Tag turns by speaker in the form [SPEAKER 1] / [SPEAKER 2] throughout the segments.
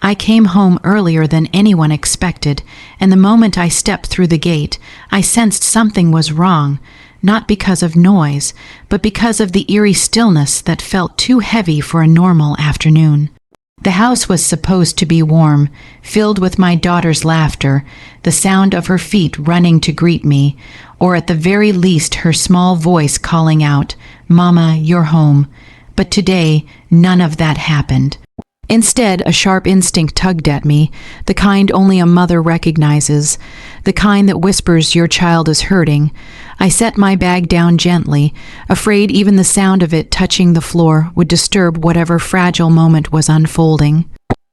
[SPEAKER 1] I came home earlier than anyone expected, and the moment I stepped through the gate, I sensed something was wrong, not because of noise, but because of the eerie stillness that felt too heavy for a normal afternoon. The house was supposed to be warm, filled with my daughter's laughter, the sound of her feet running to greet me, or at the very least her small voice calling out, "Mama, you're home." But today, none of that happened. Instead, a sharp instinct tugged at me, the kind only a mother recognizes, the kind that whispers your child is hurting. I set my bag down gently, afraid even the sound of it touching the floor would disturb whatever fragile moment was unfolding.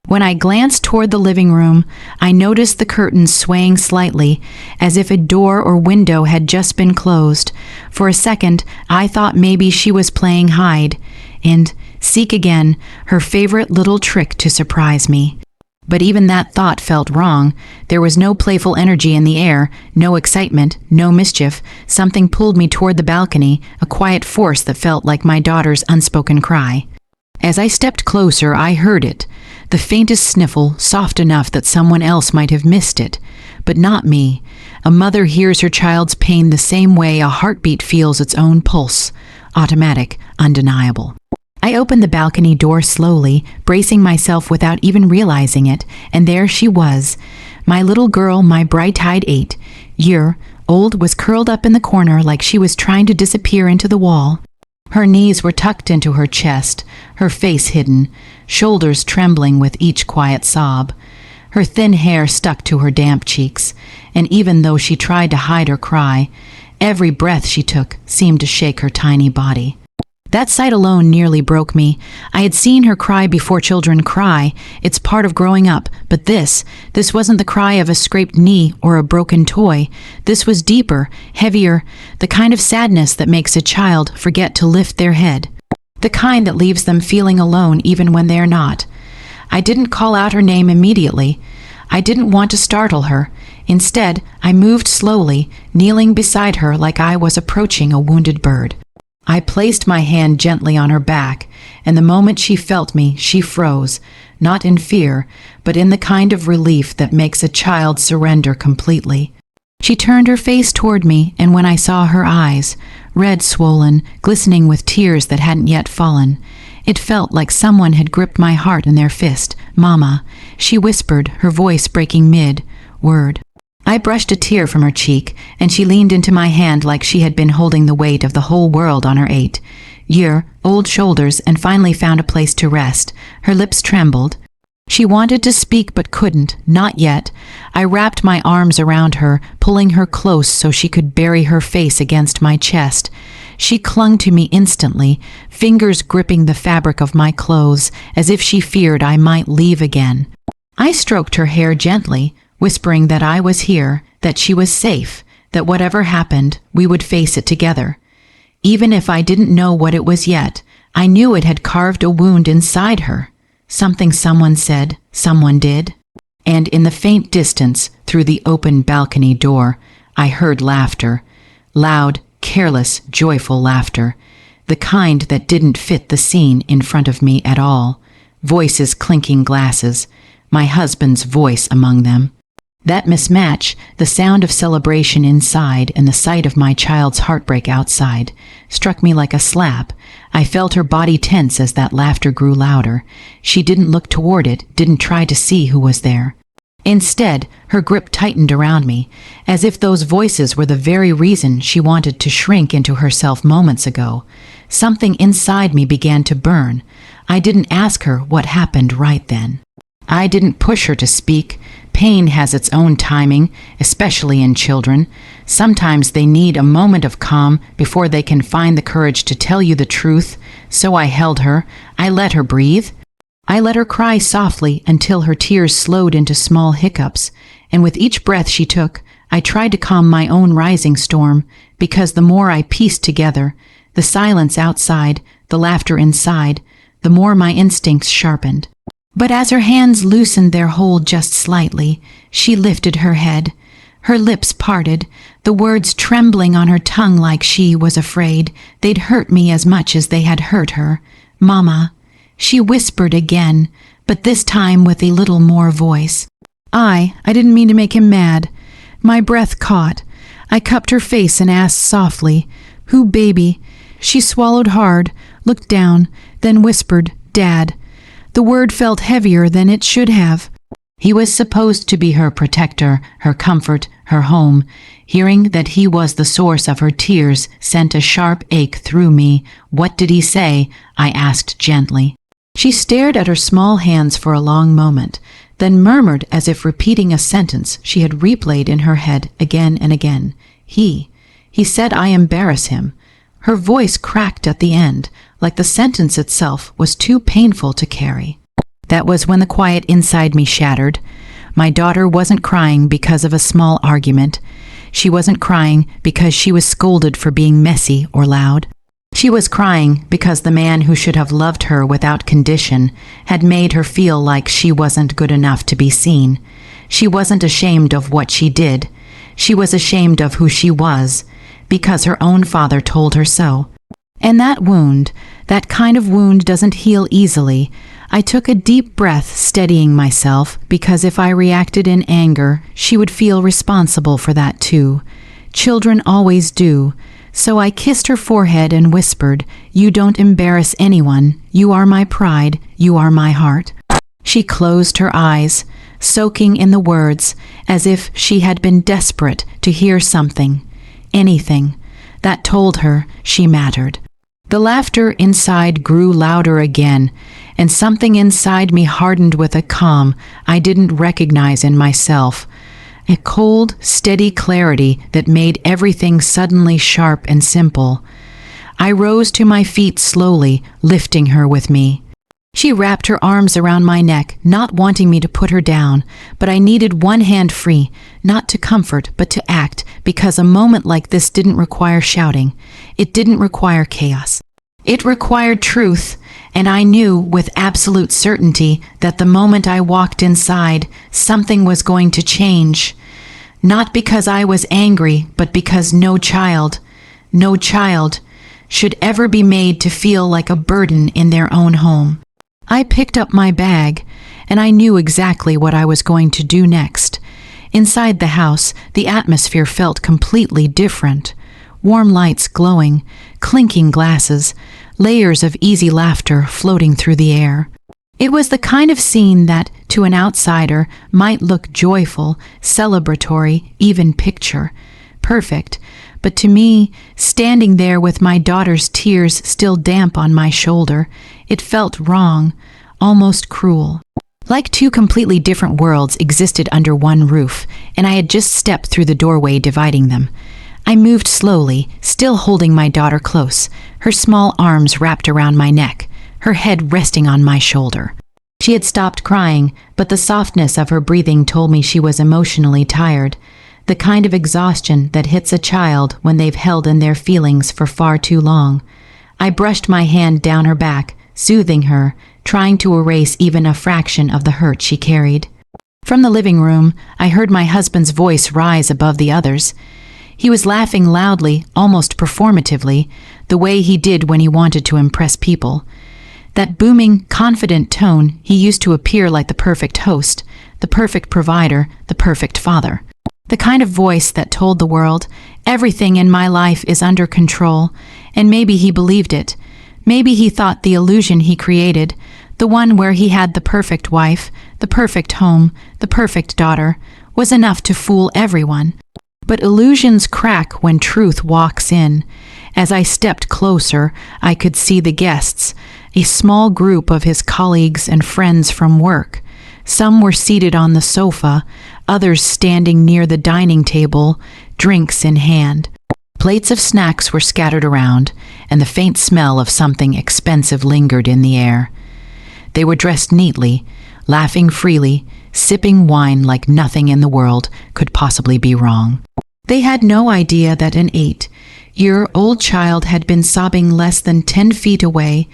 [SPEAKER 1] When I glanced toward the living room, I noticed the curtains swaying slightly, as if a door or window had just been closed. For a second, I thought maybe she was playing hide, and seek again, her favorite little trick to surprise me. But even that thought felt wrong. There was no playful energy in the air, no excitement, no mischief. Something pulled me toward the balcony, a quiet force that felt like my daughter's unspoken cry. As I stepped closer, I heard it, the faintest sniffle, soft enough that someone else might have missed it, but not me. A mother hears her child's pain the same way a heartbeat feels its own pulse, automatic, undeniable. I opened the balcony door slowly, bracing myself without even realizing it, and there she was. My little girl, my bright-eyed 8-year-old, was curled up in the corner like she was trying to disappear into the wall. Her knees were tucked into her chest, her face hidden, shoulders trembling with each quiet sob. Her thin hair stuck to her damp cheeks, and even though she tried to hide or cry, every breath she took seemed to shake her tiny body. That sight alone nearly broke me. I had seen her cry before children cry. It's part of growing up. But this wasn't the cry of a scraped knee or a broken toy. This was deeper, heavier, the kind of sadness that makes a child forget to lift their head. The kind that leaves them feeling alone even when they're not. I didn't call out her name immediately. I didn't want to startle her. Instead, I moved slowly, kneeling beside her like I was approaching a wounded bird. I placed my hand gently on her back, and the moment she felt me, she froze, not in fear, but in the kind of relief that makes a child surrender completely. She turned her face toward me, and when I saw her eyes, red swollen, glistening with tears that hadn't yet fallen, it felt like someone had gripped my heart in their fist. "Mama," she whispered, her voice breaking mid-word. I brushed a tear from her cheek, and she leaned into my hand like she had been holding the weight of the whole world on her 8-year-old shoulders and finally found a place to rest. Her lips trembled. She wanted to speak but couldn't, not yet. I wrapped my arms around her, pulling her close so she could bury her face against my chest. She clung to me instantly, fingers gripping the fabric of my clothes, as if she feared I might leave again. I stroked her hair gently, whispering that I was here, that she was safe, that whatever happened, we would face it together. Even if I didn't know what it was yet, I knew it had carved a wound inside her. Something someone said, someone did. And in the faint distance, through the open balcony door, I heard laughter. Loud, careless, joyful laughter. The kind that didn't fit the scene in front of me at all. Voices clinking glasses, my husband's voice among them. That mismatch, the sound of celebration inside and the sight of my child's heartbreak outside, struck me like a slap. I felt her body tense as that laughter grew louder. She didn't look toward it, didn't try to see who was there. Instead, her grip tightened around me, as if those voices were the very reason she wanted to shrink into herself moments ago. Something inside me began to burn. I didn't ask her what happened right then. I didn't push her to speak. Pain has its own timing, especially in children. Sometimes they need a moment of calm before they can find the courage to tell you the truth. So I held her. I let her breathe. I let her cry softly until her tears slowed into small hiccups, and with each breath she took, I tried to calm my own rising storm, because the more I pieced together, the silence outside, the laughter inside, the more my instincts sharpened. But as her hands loosened their hold just slightly, she lifted her head. Her lips parted, the words trembling on her tongue like she was afraid they'd hurt me as much as they had hurt her. "Mama," she whispered again, but this time with a little more voice. I didn't mean to make him mad. My breath caught. I cupped her face and asked softly, "Who, baby?" She swallowed hard, looked down, then whispered, "Dad." The word felt heavier than it should have. He was supposed to be her protector, her comfort, her home. Hearing that he was the source of her tears sent a sharp ache through me. "What did he say?" I asked gently. She stared at her small hands for a long moment, then murmured as if repeating a sentence she had replayed in her head again and again. He said I embarrass him." Her voice cracked at the end, like the sentence itself was too painful to carry. That was when the quiet inside me shattered. My daughter wasn't crying because of a small argument. She wasn't crying because she was scolded for being messy or loud. She was crying because the man who should have loved her without condition had made her feel like she wasn't good enough to be seen. She wasn't ashamed of what she did. She was ashamed of who she was, because her own father told her so. And that wound, that kind of wound doesn't heal easily. I took a deep breath, steadying myself, because if I reacted in anger, she would feel responsible for that too. Children always do. So I kissed her forehead and whispered, "You don't embarrass anyone. You are my pride. You are my heart." She closed her eyes, soaking in the words, as if she had been desperate to hear something, anything, that told her she mattered. The laughter inside grew louder again, and something inside me hardened with a calm I didn't recognize in myself. A cold, steady clarity that made everything suddenly sharp and simple. I rose to my feet slowly, lifting her with me. She wrapped her arms around my neck, not wanting me to put her down, but I needed one hand free, not to comfort, but to act, because a moment like this didn't require shouting. It didn't require chaos. It required truth, and I knew with absolute certainty that the moment I walked inside, something was going to change. Not because I was angry, but because no child should ever be made to feel like a burden in their own home. I picked up my bag, and I knew exactly what I was going to do next. Inside the house, the atmosphere felt completely different. Warm lights glowing, clinking glasses, layers of easy laughter floating through the air. It was the kind of scene that, to an outsider, might look joyful, celebratory, even picture perfect. But to me, standing there with my daughter's tears still damp on my shoulder, it felt wrong, almost cruel. Like two completely different worlds existed under one roof, and I had just stepped through the doorway dividing them. I moved slowly, still holding my daughter close, her small arms wrapped around my neck, her head resting on my shoulder. She had stopped crying, but the softness of her breathing told me she was emotionally tired, the kind of exhaustion that hits a child when they've held in their feelings for far too long. I brushed my hand down her back, soothing her, trying to erase even a fraction of the hurt she carried. From the living room, I heard my husband's voice rise above the others. He was laughing loudly, almost performatively, the way he did when he wanted to impress people. That booming, confident tone, he used to appear like the perfect host, the perfect provider, the perfect father. The kind of voice that told the world, everything in my life is under control, and maybe he believed it. Maybe he thought the illusion he created, the one where he had the perfect wife, the perfect home, the perfect daughter, was enough to fool everyone. But illusions crack when truth walks in. As I stepped closer, I could see the guests, a small group of his colleagues and friends from work. Some were seated on the sofa, others standing near the dining table, drinks in hand. Plates of snacks were scattered around, and the faint smell of something expensive lingered in the air. They were dressed neatly, laughing freely, sipping wine like nothing in the world could possibly be wrong. They had no idea that an 8-year-old child had been sobbing less than 10 feet away.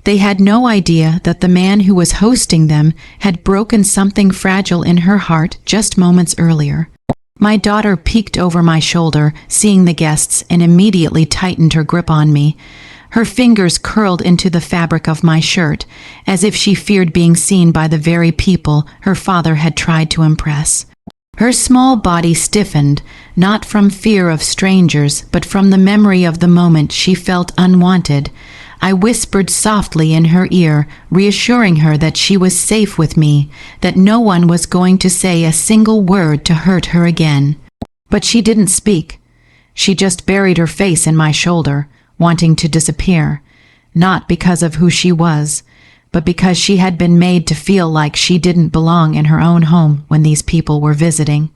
[SPEAKER 1] They had no idea that the man who was hosting them had broken something fragile in her heart just moments earlier. My daughter peeked over my shoulder, seeing the guests, and immediately tightened her grip on me. Her fingers curled into the fabric of my shirt, as if she feared being seen by the very people her father had tried to impress. Her small body stiffened, not from fear of strangers, but from the memory of the moment she felt unwanted. I whispered softly in her ear, reassuring her that she was safe with me, that no one was going to say a single word to hurt her again. But she didn't speak. She just buried her face in my shoulder, wanting to disappear, not because of who she was, but because she had been made to feel like she didn't belong in her own home when these people were visiting.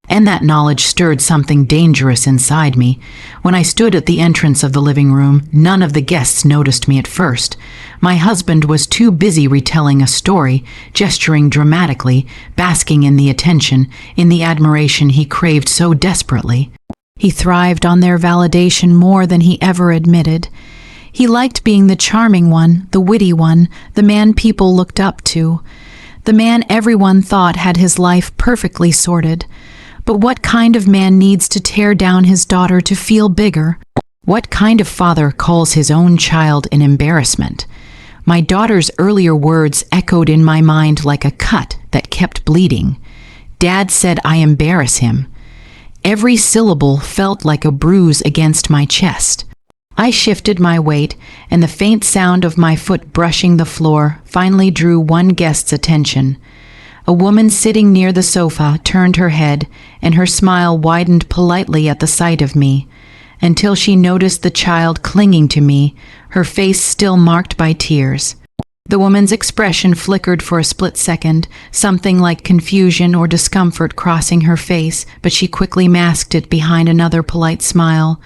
[SPEAKER 1] And that knowledge stirred something dangerous inside me. When I stood at the entrance of the living room, none of the guests noticed me at first. My husband was too busy retelling a story, gesturing dramatically, basking in the attention, in the admiration he craved so desperately. He thrived on their validation more than he ever admitted. He liked being the charming one, the witty one, the man people looked up to, the man everyone thought had his life perfectly sorted. But what kind of man needs to tear down his daughter to feel bigger? What kind of father calls his own child an embarrassment? My daughter's earlier words echoed in my mind like a cut that kept bleeding. Dad said I embarrass him. Every syllable felt like a bruise against my chest. I shifted my weight, and the faint sound of my foot brushing the floor finally drew one guest's attention. A woman sitting near the sofa turned her head, and her smile widened politely at the sight of me, until she noticed the child clinging to me, her face still marked by tears. The woman's expression flickered for a split second, something like confusion or discomfort crossing her face, but she quickly masked it behind another polite smile.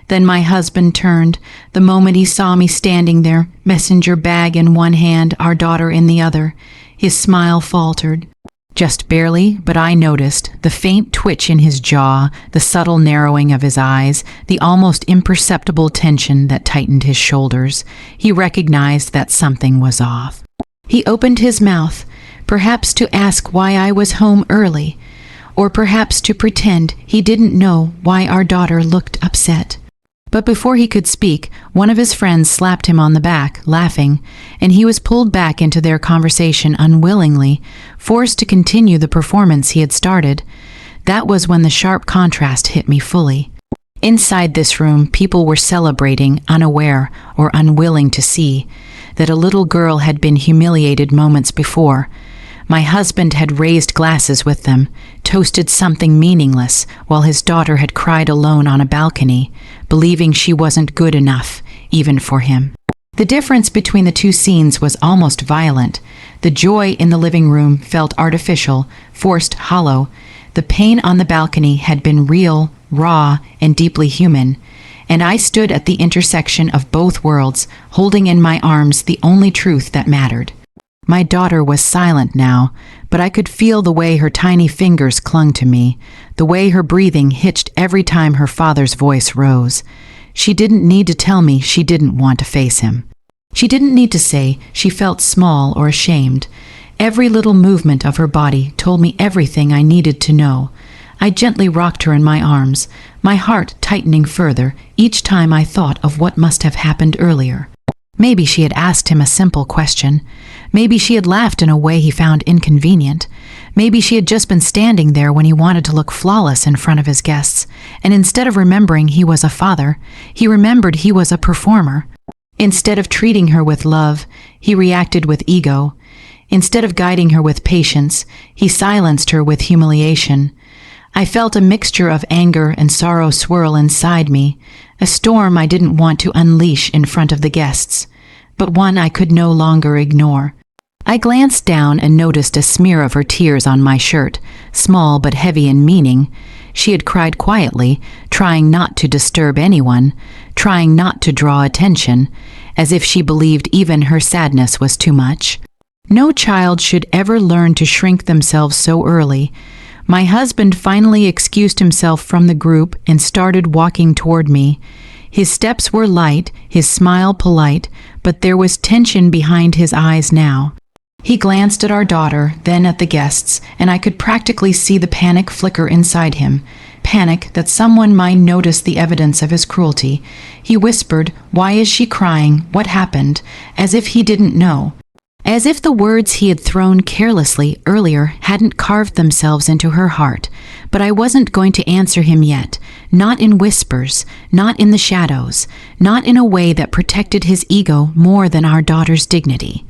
[SPEAKER 1] Then my husband turned. The moment he saw me standing there, messenger bag in one hand, our daughter in the other, his smile faltered. Just barely, but I noticed the faint twitch in his jaw, the subtle narrowing of his eyes, the almost imperceptible tension that tightened his shoulders. He recognized that something was off. He opened his mouth, perhaps to ask why I was home early, or perhaps to pretend he didn't know why our daughter looked upset. But before he could speak, one of his friends slapped him on the back, laughing, and he was pulled back into their conversation unwillingly, forced to continue the performance he had started. That was when the sharp contrast hit me fully. Inside this room, people were celebrating, unaware or unwilling to see, that a little girl had been humiliated moments before. My husband had raised glasses with them, toasted something meaningless, while his daughter had cried alone on a balcony, believing she wasn't good enough, even for him. The difference between the two scenes was almost violent. The joy in the living room felt artificial, forced, hollow. The pain on the balcony had been real, raw, and deeply human. And I stood at the intersection of both worlds, holding in my arms the only truth that mattered. My daughter was silent now, but I could feel the way her tiny fingers clung to me, the way her breathing hitched every time her father's voice rose. She didn't need to tell me she didn't want to face him. She didn't need to say she felt small or ashamed. Every little movement of her body told me everything I needed to know. I gently rocked her in my arms, my heart tightening further each time I thought of what must have happened earlier. Maybe she had asked him a simple question. Maybe she had laughed in a way he found inconvenient. Maybe she had just been standing there when he wanted to look flawless in front of his guests, and instead of remembering he was a father, he remembered he was a performer. Instead of treating her with love, he reacted with ego. Instead of guiding her with patience, he silenced her with humiliation. I felt a mixture of anger and sorrow swirl inside me, a storm I didn't want to unleash in front of the guests, but one I could no longer ignore. I glanced down and noticed a smear of her tears on my shirt, small but heavy in meaning. She had cried quietly, trying not to disturb anyone, trying not to draw attention, as if she believed even her sadness was too much. No child should ever learn to shrink themselves so early. My husband finally excused himself from the group and started walking toward me. His steps were light, his smile polite, but there was tension behind his eyes now. He glanced at our daughter, then at the guests, and I could practically see the panic flicker inside him. panic that someone might notice the evidence of his cruelty, he whispered, "Why is she crying? What happened?" as if he didn't know. As if the words he had thrown carelessly earlier hadn't carved themselves into her heart. But I wasn't going to answer him yet, not in whispers, not in the shadows, not in a way that protected his ego more than our daughter's dignity.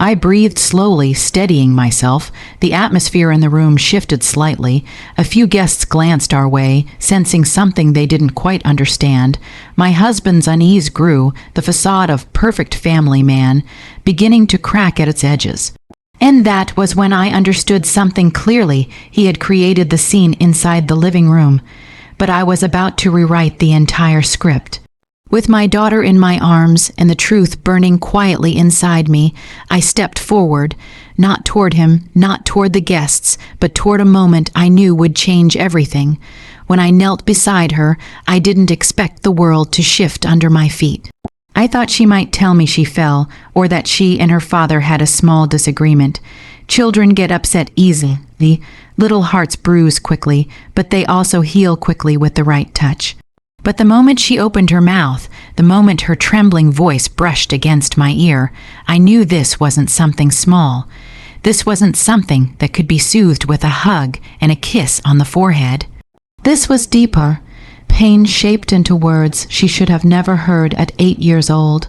[SPEAKER 1] I breathed slowly, steadying myself. The atmosphere in the room shifted slightly. A few guests glanced our way, sensing something they didn't quite understand. My husband's unease grew, the facade of perfect family man beginning to crack at its edges. And that was when I understood something clearly. He had created the scene inside the living room, but I was about to rewrite the entire script. With my daughter in my arms and the truth burning quietly inside me, I stepped forward, not toward him, not toward the guests, but toward a moment I knew would change everything. When I knelt beside her, I didn't expect the world to shift under my feet. I thought she might tell me she fell, or that she and her father had a small disagreement. Children get upset easily. Little hearts bruise quickly, but they also heal quickly with the right touch. But the moment she opened her mouth, the moment her trembling voice brushed against my ear, I knew this wasn't something small. This wasn't something that could be soothed with a hug and a kiss on the forehead. This was deeper, pain shaped into words she should have never heard at 8 years old.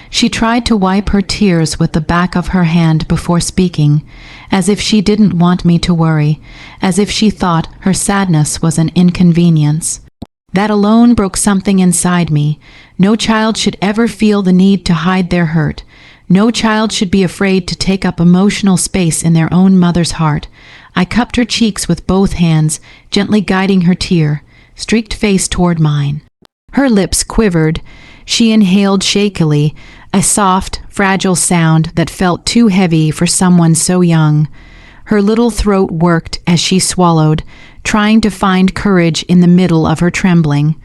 [SPEAKER 1] She tried to wipe her tears with the back of her hand before speaking, as if she didn't want me to worry, as if she thought her sadness was an inconvenience. That alone broke something inside me. No child should ever feel the need to hide their hurt. No child should be afraid to take up emotional space in their own mother's heart. I cupped her cheeks with both hands, gently guiding her tear, streaked face toward mine. Her lips quivered. She inhaled shakily, a soft, fragile sound that felt too heavy for someone so young. Her little throat worked as she swallowed, trying to find courage in the middle of her trembling.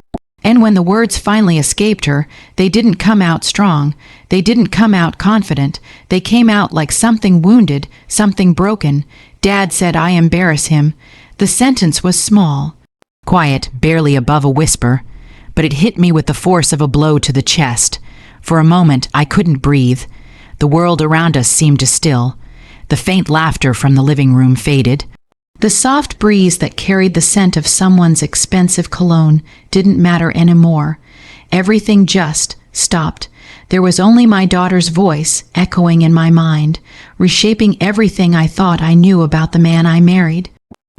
[SPEAKER 1] And when the words finally escaped her, they didn't come out strong. They didn't come out confident. They came out like something wounded, something broken. Dad said I embarrass him. The sentence was small, quiet, barely above a whisper, but it hit me with the force of a blow to the chest. For a moment, I couldn't breathe. The world around us seemed to still. The faint laughter from the living room faded. The soft breeze that carried the scent of someone's expensive cologne didn't matter anymore. Everything just stopped. There was only my daughter's voice echoing in my mind, reshaping everything I thought I knew about the man I married.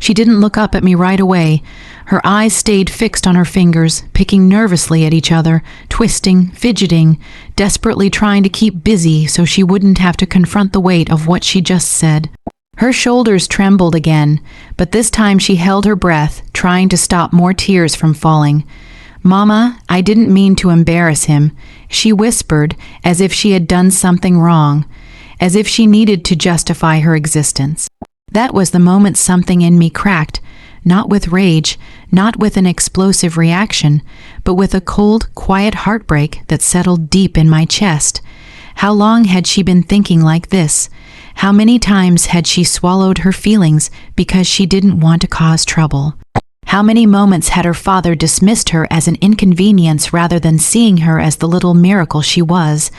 [SPEAKER 1] She didn't look up at me right away. Her eyes stayed fixed on her fingers, picking nervously at each other, twisting, fidgeting, desperately trying to keep busy so she wouldn't have to confront the weight of what she just said. Her shoulders trembled again, but this time she held her breath, trying to stop more tears from falling. "Mama, I didn't mean to embarrass him," she whispered, as if she had done something wrong, as if she needed to justify her existence. That was the moment something in me cracked, not with rage, not with an explosive reaction, but with a cold, quiet heartbreak that settled deep in my chest. How long had she been thinking like this? How many times had she swallowed her feelings because she didn't want to cause trouble? How many moments had her father dismissed her as an inconvenience rather than seeing her as the little miracle she was?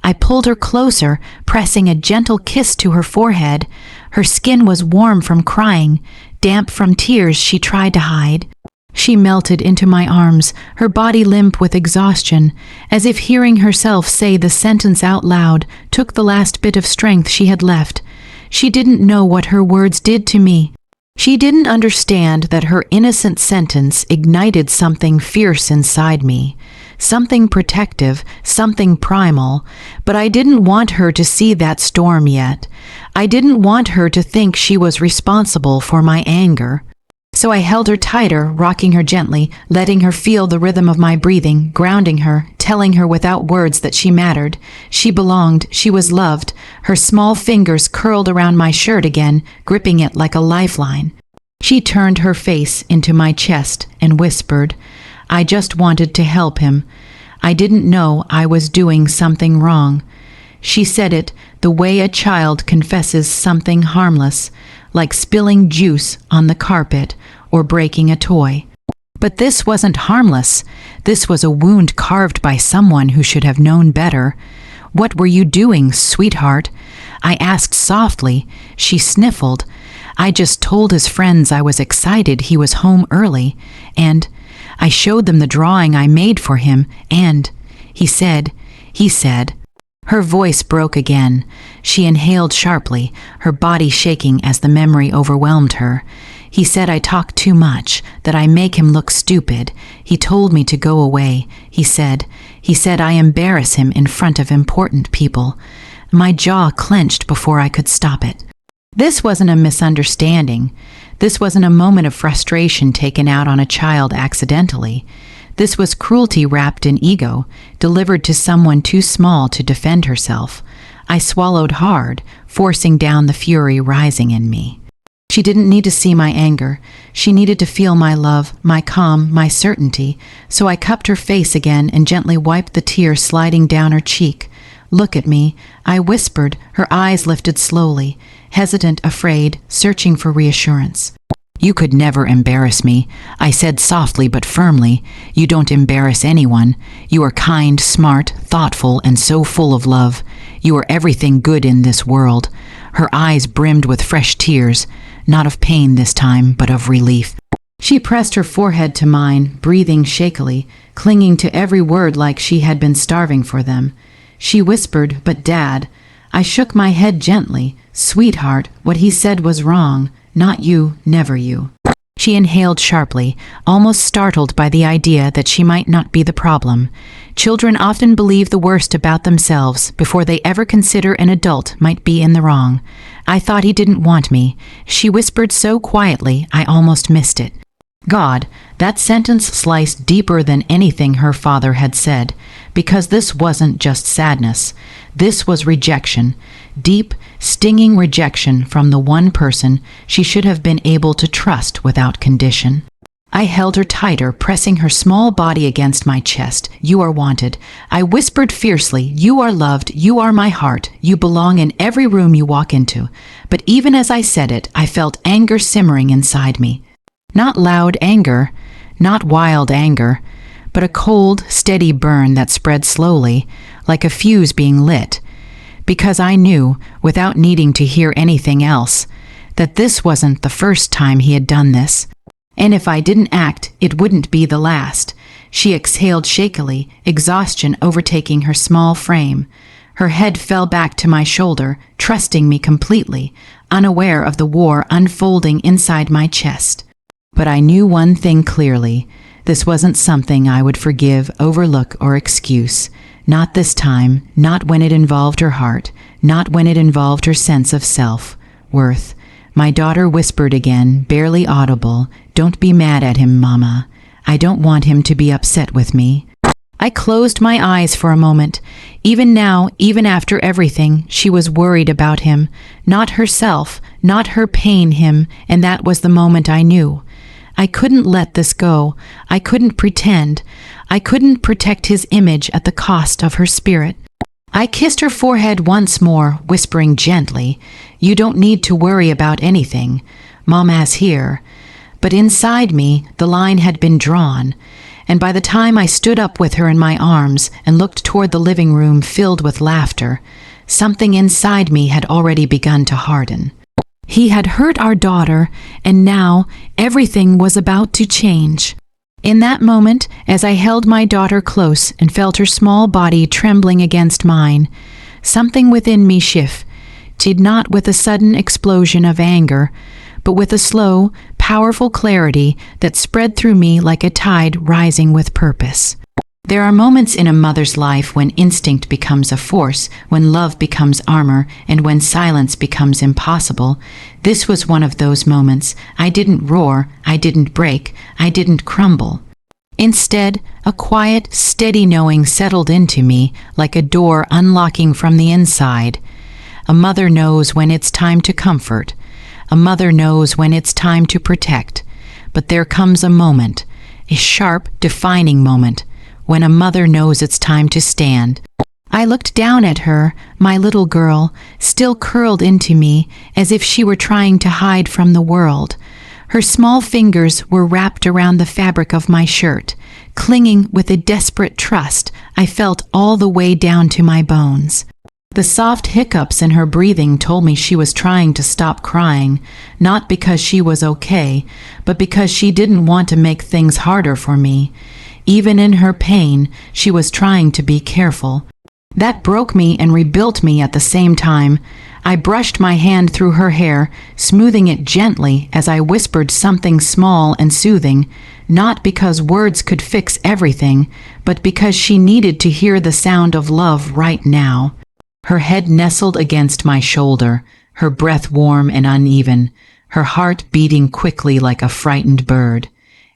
[SPEAKER 1] I pulled her closer, pressing a gentle kiss to her forehead. Her skin was warm from crying, damp from tears she tried to hide. She melted into my arms, her body limp with exhaustion, as if hearing herself say the sentence out loud took the last bit of strength she had left. She didn't know what her words did to me. She didn't understand that her innocent sentence ignited something fierce inside me, something protective, something primal, but I didn't want her to see that storm yet. I didn't want her to think she was responsible for my anger. So I held her tighter, rocking her gently, letting her feel the rhythm of my breathing, grounding her, telling her without words that she mattered. She belonged, she was loved. Her small fingers curled around my shirt again, gripping it like a lifeline. She turned her face into my chest and whispered, "I just wanted to help him. I didn't know I was doing something wrong." She said it the way a child confesses something harmless, like spilling juice on the carpet or breaking a toy. But this wasn't harmless. This was a wound carved by someone who should have known better. "What were you doing, sweetheart?" I asked softly. She sniffled. "I just told his friends I was excited he was home early, and I showed them the drawing I made for him, and he said, Her voice broke again. She inhaled sharply, her body shaking as the memory overwhelmed her. "He said I talk too much, that I make him look stupid. He told me to go away. He said I embarrass him in front of important people." My jaw clenched before I could stop it. This wasn't a misunderstanding. This wasn't a moment of frustration taken out on a child accidentally. This was cruelty wrapped in ego, delivered to someone too small to defend herself. I swallowed hard, forcing down the fury rising in me. She didn't need to see my anger. She needed to feel my love, my calm, my certainty. So I cupped her face again and gently wiped the tear sliding down her cheek. "Look at me," I whispered, her eyes lifted slowly, hesitant, afraid, searching for reassurance. "You could never embarrass me," I said softly but firmly. "You don't embarrass anyone. You are kind, smart, thoughtful, and so full of love. You are everything good in this world." Her eyes brimmed with fresh tears, not of pain this time, but of relief. She pressed her forehead to mine, breathing shakily, clinging to every word like she had been starving for them. She whispered, "But Dad." I shook my head gently. "Sweetheart, what he said was wrong. Not you, never you." She inhaled sharply, almost startled by the idea that she might not be the problem. Children often believe the worst about themselves before they ever consider an adult might be in the wrong. "I thought he didn't want me," she whispered so quietly I almost missed it. God, that sentence sliced deeper than anything her father had said, because this wasn't just sadness. This was rejection, deep, stinging rejection from the one person she should have been able to trust without condition. I held her tighter, pressing her small body against my chest. "You are wanted," I whispered fiercely. "You are loved. You are my heart. You belong in every room you walk into." But even as I said it, I felt anger simmering inside me. Not loud anger, not wild anger, but a cold, steady burn that spread slowly, like a fuse being lit. Because I knew, without needing to hear anything else, that this wasn't the first time he had done this. And if I didn't act, it wouldn't be the last. She exhaled shakily, exhaustion overtaking her small frame. Her head fell back to my shoulder, trusting me completely, unaware of the war unfolding inside my chest. But I knew one thing clearly. This wasn't something I would forgive, overlook, or excuse. Not this time, not when it involved her heart, not when it involved her sense of self-worth. My daughter whispered again, barely audible, "Don't be mad at him, Mama. I don't want him to be upset with me." I closed my eyes for a moment. Even now, even after everything, she was worried about him. Not herself, not her pain him, and that was the moment I knew. I couldn't let this go. I couldn't pretend. I couldn't protect his image at the cost of her spirit. I kissed her forehead once more, whispering gently, "You don't need to worry about anything. Mama's here." But inside me, the line had been drawn, and by the time I stood up with her in my arms and looked toward the living room filled with laughter, something inside me had already begun to harden. He had hurt our daughter, and now everything was about to change. In that moment, as I held my daughter close and felt her small body trembling against mine, something within me shifted, not with a sudden explosion of anger, but with a slow, powerful clarity that spread through me like a tide rising with purpose. There are moments in a mother's life when instinct becomes a force, when love becomes armor, and when silence becomes impossible. This was one of those moments. I didn't roar, I didn't break, I didn't crumble. Instead, a quiet, steady knowing settled into me like a door unlocking from the inside. A mother knows when it's time to comfort. A mother knows when it's time to protect. But there comes a moment, a sharp, defining moment, when a mother knows it's time to stand. I looked down at her, my little girl, still curled into me as if she were trying to hide from the world. Her small fingers were wrapped around the fabric of my shirt, clinging with a desperate trust I felt all the way down to my bones. The soft hiccups in her breathing told me she was trying to stop crying, not because she was okay, but because she didn't want to make things harder for me. Even in her pain, she was trying to be careful. That broke me and rebuilt me at the same time. I brushed my hand through her hair, smoothing it gently as I whispered something small and soothing, not because words could fix everything, but because she needed to hear the sound of love right now. Her head nestled against my shoulder, her breath warm and uneven, her heart beating quickly like a frightened bird.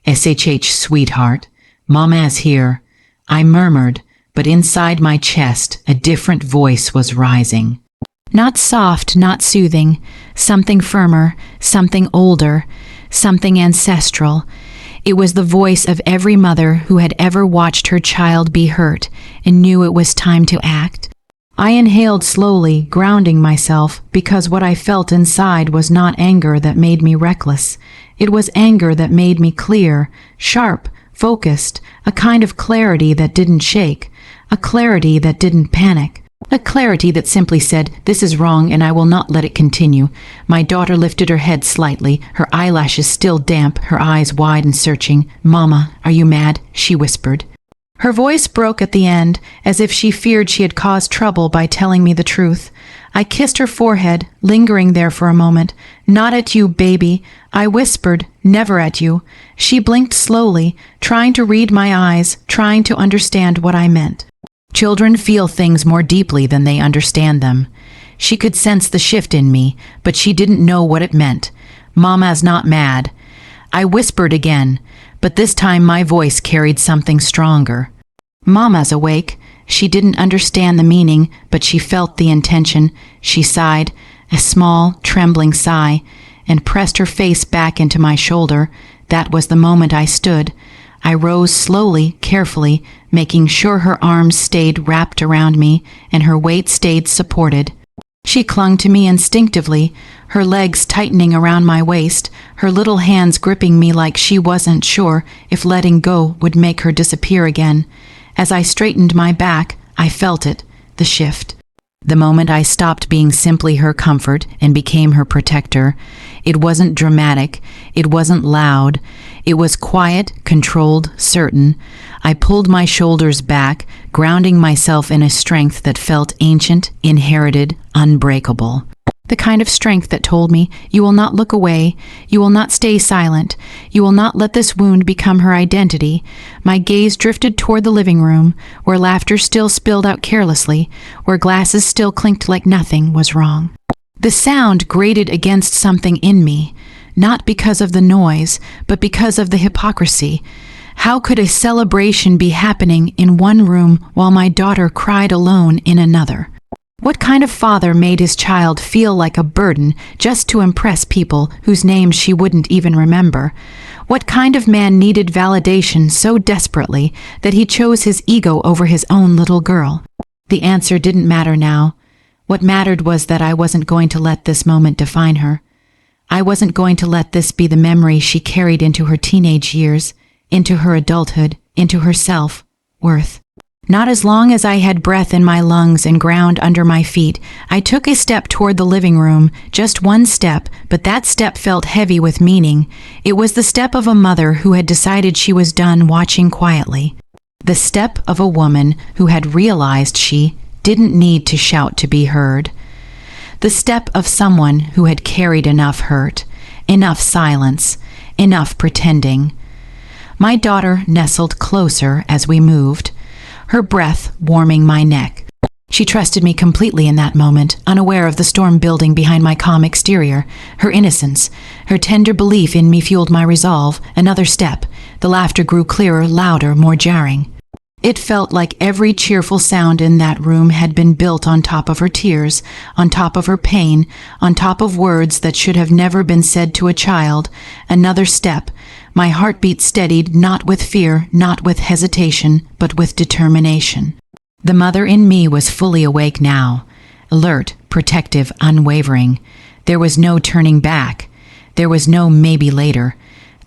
[SPEAKER 1] "SHH, sweetheart, Mama's here," I murmured, but inside my chest a different voice was rising. Not soft, not soothing, something firmer, something older, something ancestral. It was the voice of every mother who had ever watched her child be hurt and knew it was time to act. I inhaled slowly, grounding myself, because what I felt inside was not anger that made me reckless. It was anger that made me clear, sharp, focused, a kind of clarity that didn't shake, a clarity that didn't panic. A clarity that simply said, "This is wrong and I will not let it continue." My daughter lifted her head slightly, her eyelashes still damp, her eyes wide and searching. "Mama, are you mad?" she whispered. Her voice broke at the end, as if she feared she had caused trouble by telling me the truth. I kissed her forehead, lingering there for a moment. "Not at you, baby," I whispered, "never at you." She blinked slowly, trying to read my eyes, trying to understand what I meant. Children feel things more deeply than they understand them. She could sense the shift in me, but she didn't know what it meant. "Mama's not mad." I whispered again, but this time my voice carried something stronger. "Mama's awake." She didn't understand the meaning, but she felt the intention. She sighed, a small, trembling sigh, and pressed her face back into my shoulder. That was the moment I stood. I rose slowly, carefully, making sure her arms stayed wrapped around me and her weight stayed supported. She clung to me instinctively, her legs tightening around my waist, her little hands gripping me like she wasn't sure if letting go would make her disappear again. As I straightened my back, I felt it, the shift. The moment I stopped being simply her comfort and became her protector. It wasn't dramatic, it wasn't loud, it was quiet, controlled, certain. I pulled my shoulders back, grounding myself in a strength that felt ancient, inherited, unbreakable. The kind of strength that told me, "You will not look away, you will not stay silent, you will not let this wound become her identity." My gaze drifted toward the living room, where laughter still spilled out carelessly, where glasses still clinked like nothing was wrong. The sound grated against something in me, not because of the noise, but because of the hypocrisy. How could a celebration be happening in one room while my daughter cried alone in another? What kind of father made his child feel like a burden just to impress people whose names she wouldn't even remember? What kind of man needed validation so desperately that he chose his ego over his own little girl? The answer didn't matter now. What mattered was that I wasn't going to let this moment define her. I wasn't going to let this be the memory she carried into her teenage years, into her adulthood, into her self-worth. Not as long as I had breath in my lungs and ground under my feet. I took a step toward the living room, just one step, but that step felt heavy with meaning. It was the step of a mother who had decided she was done watching quietly. The step of a woman who had realized she didn't need to shout to be heard. The step of someone who had carried enough hurt, enough silence, enough pretending. My daughter nestled closer as we moved, her breath warming my neck. She trusted me completely in that moment, unaware of the storm building behind my calm exterior. Her innocence, her tender belief in me fueled my resolve. Another step. The laughter grew clearer, louder, more jarring. It felt like every cheerful sound in that room had been built on top of her tears, on top of her pain, on top of words that should have never been said to a child. Another step. My heartbeat steadied, not with fear, not with hesitation, but with determination. The mother in me was fully awake now, alert, protective, unwavering. There was no turning back. There was no maybe later.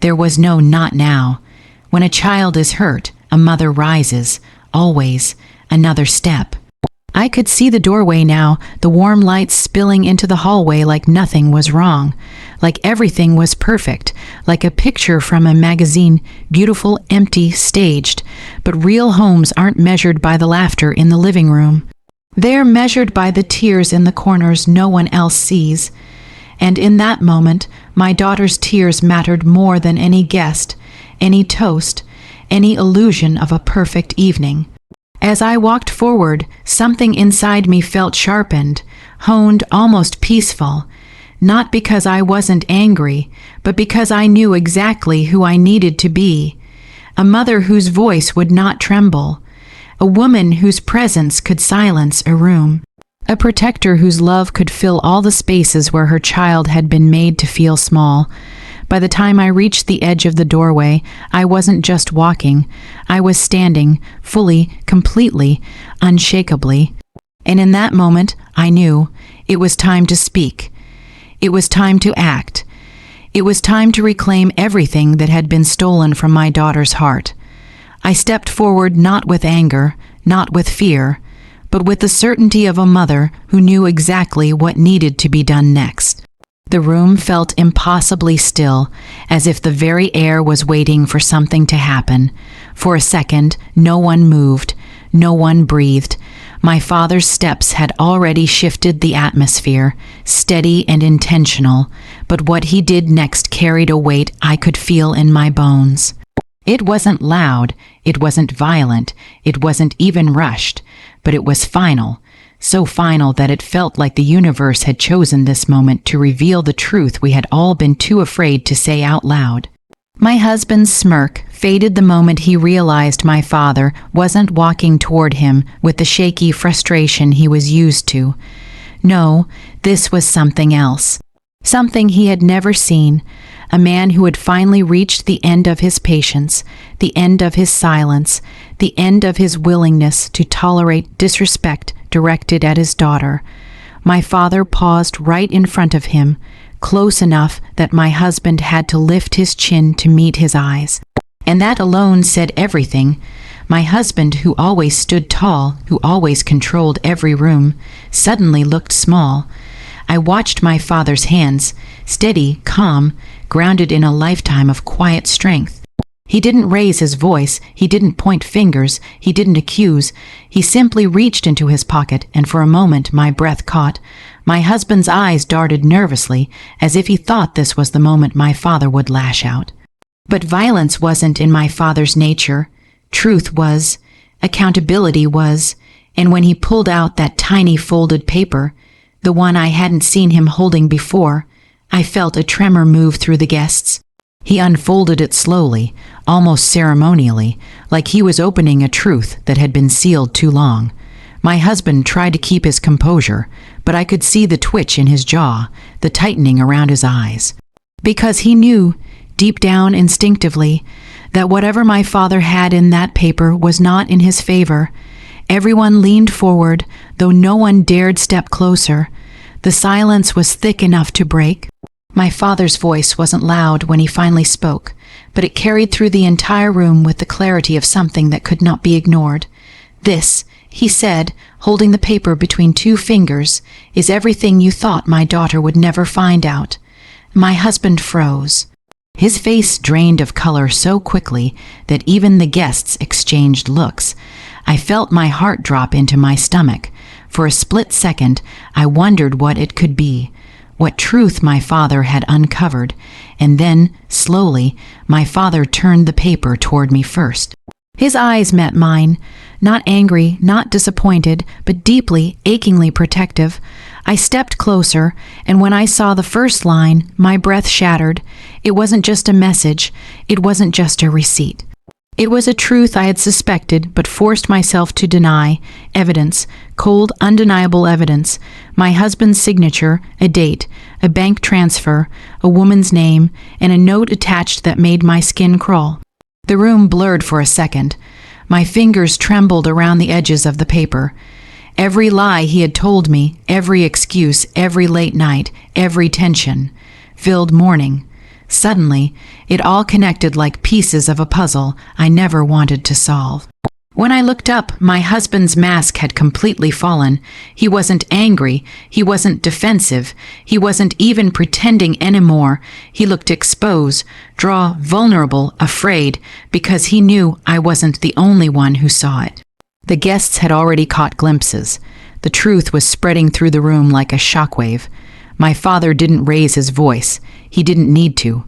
[SPEAKER 1] There was no not now. When a child is hurt, a mother rises, always, another step. I could see the doorway now, the warm lights spilling into the hallway like nothing was wrong, like everything was perfect, like a picture from a magazine, beautiful, empty, staged. But real homes aren't measured by the laughter in the living room. They're measured by the tears in the corners no one else sees. And in that moment, my daughter's tears mattered more than any guest, any toast, any illusion of a perfect evening. As I walked forward, something inside me felt sharpened, honed, almost peaceful, not because I wasn't angry, but because I knew exactly who I needed to be. A mother whose voice would not tremble, a woman whose presence could silence a room, a protector whose love could fill all the spaces where her child had been made to feel small. By the time I reached the edge of the doorway, I wasn't just walking. I was standing, fully, completely, unshakably. And in that moment, I knew it was time to speak. It was time to act. It was time to reclaim everything that had been stolen from my daughter's heart. I stepped forward not with anger, not with fear, but with the certainty of a mother who knew exactly what needed to be done next. The room felt impossibly still, as if the very air was waiting for something to happen. For a second, no one moved, no one breathed. My father's steps had already shifted the atmosphere, steady and intentional, but what he did next carried a weight I could feel in my bones. It wasn't loud, it wasn't violent, it wasn't even rushed, but it was final. So final that it felt like the universe had chosen this moment to reveal the truth we had all been too afraid to say out loud. My husband's smirk faded the moment he realized my father wasn't walking toward him with the shaky frustration he was used to. No, this was something else. Something he had never seen. A man who had finally reached the end of his patience, the end of his silence, the end of his willingness to tolerate disrespect directed at his daughter. My father paused right in front of him, close enough that my husband had to lift his chin to meet his eyes. And that alone said everything. My husband, who always stood tall, who always controlled every room, suddenly looked small. I watched my father's hands, steady, calm, grounded in a lifetime of quiet strength. He didn't raise his voice, he didn't point fingers, he didn't accuse. He simply reached into his pocket, and for a moment my breath caught. My husband's eyes darted nervously, as if he thought this was the moment my father would lash out. But violence wasn't in my father's nature. Truth was. Accountability was. And when he pulled out that tiny folded paper, the one I hadn't seen him holding before, I felt a tremor move through the guests. He unfolded it slowly, almost ceremonially, like he was opening a truth that had been sealed too long. My husband tried to keep his composure, but I could see the twitch in his jaw, the tightening around his eyes. Because he knew, deep down instinctively, that whatever my father had in that paper was not in his favor. Everyone leaned forward, though no one dared step closer. The silence was thick enough to break. My father's voice wasn't loud when he finally spoke, but it carried through the entire room with the clarity of something that could not be ignored. "This," he said, holding the paper between two fingers, "is everything you thought my daughter would never find out." My husband froze. His face drained of color so quickly that even the guests exchanged looks. I felt my heart drop into my stomach. For a split second, I wondered what it could be, what truth my father had uncovered, and then, slowly, my father turned the paper toward me first. His eyes met mine, not angry, not disappointed, but deeply, achingly protective. I stepped closer, and when I saw the first line, my breath shattered. It wasn't just a message, it wasn't just a receipt. It was a truth I had suspected but forced myself to deny. Evidence, cold, undeniable evidence. My husband's signature, a date, a bank transfer, a woman's name, and a note attached that made my skin crawl. The room blurred for a second. My fingers trembled around the edges of the paper. Every lie he had told me, every excuse, every late night, every tension, filled morning, Suddenly, it all connected like pieces of a puzzle I never wanted to solve. When I looked up, my husband's mask had completely fallen. He wasn't angry. He wasn't defensive. He wasn't even pretending anymore. He looked exposed, vulnerable, afraid, because he knew I wasn't the only one who saw it. The guests had already caught glimpses. The truth was spreading through the room like a shockwave. My father didn't raise his voice. He didn't need to.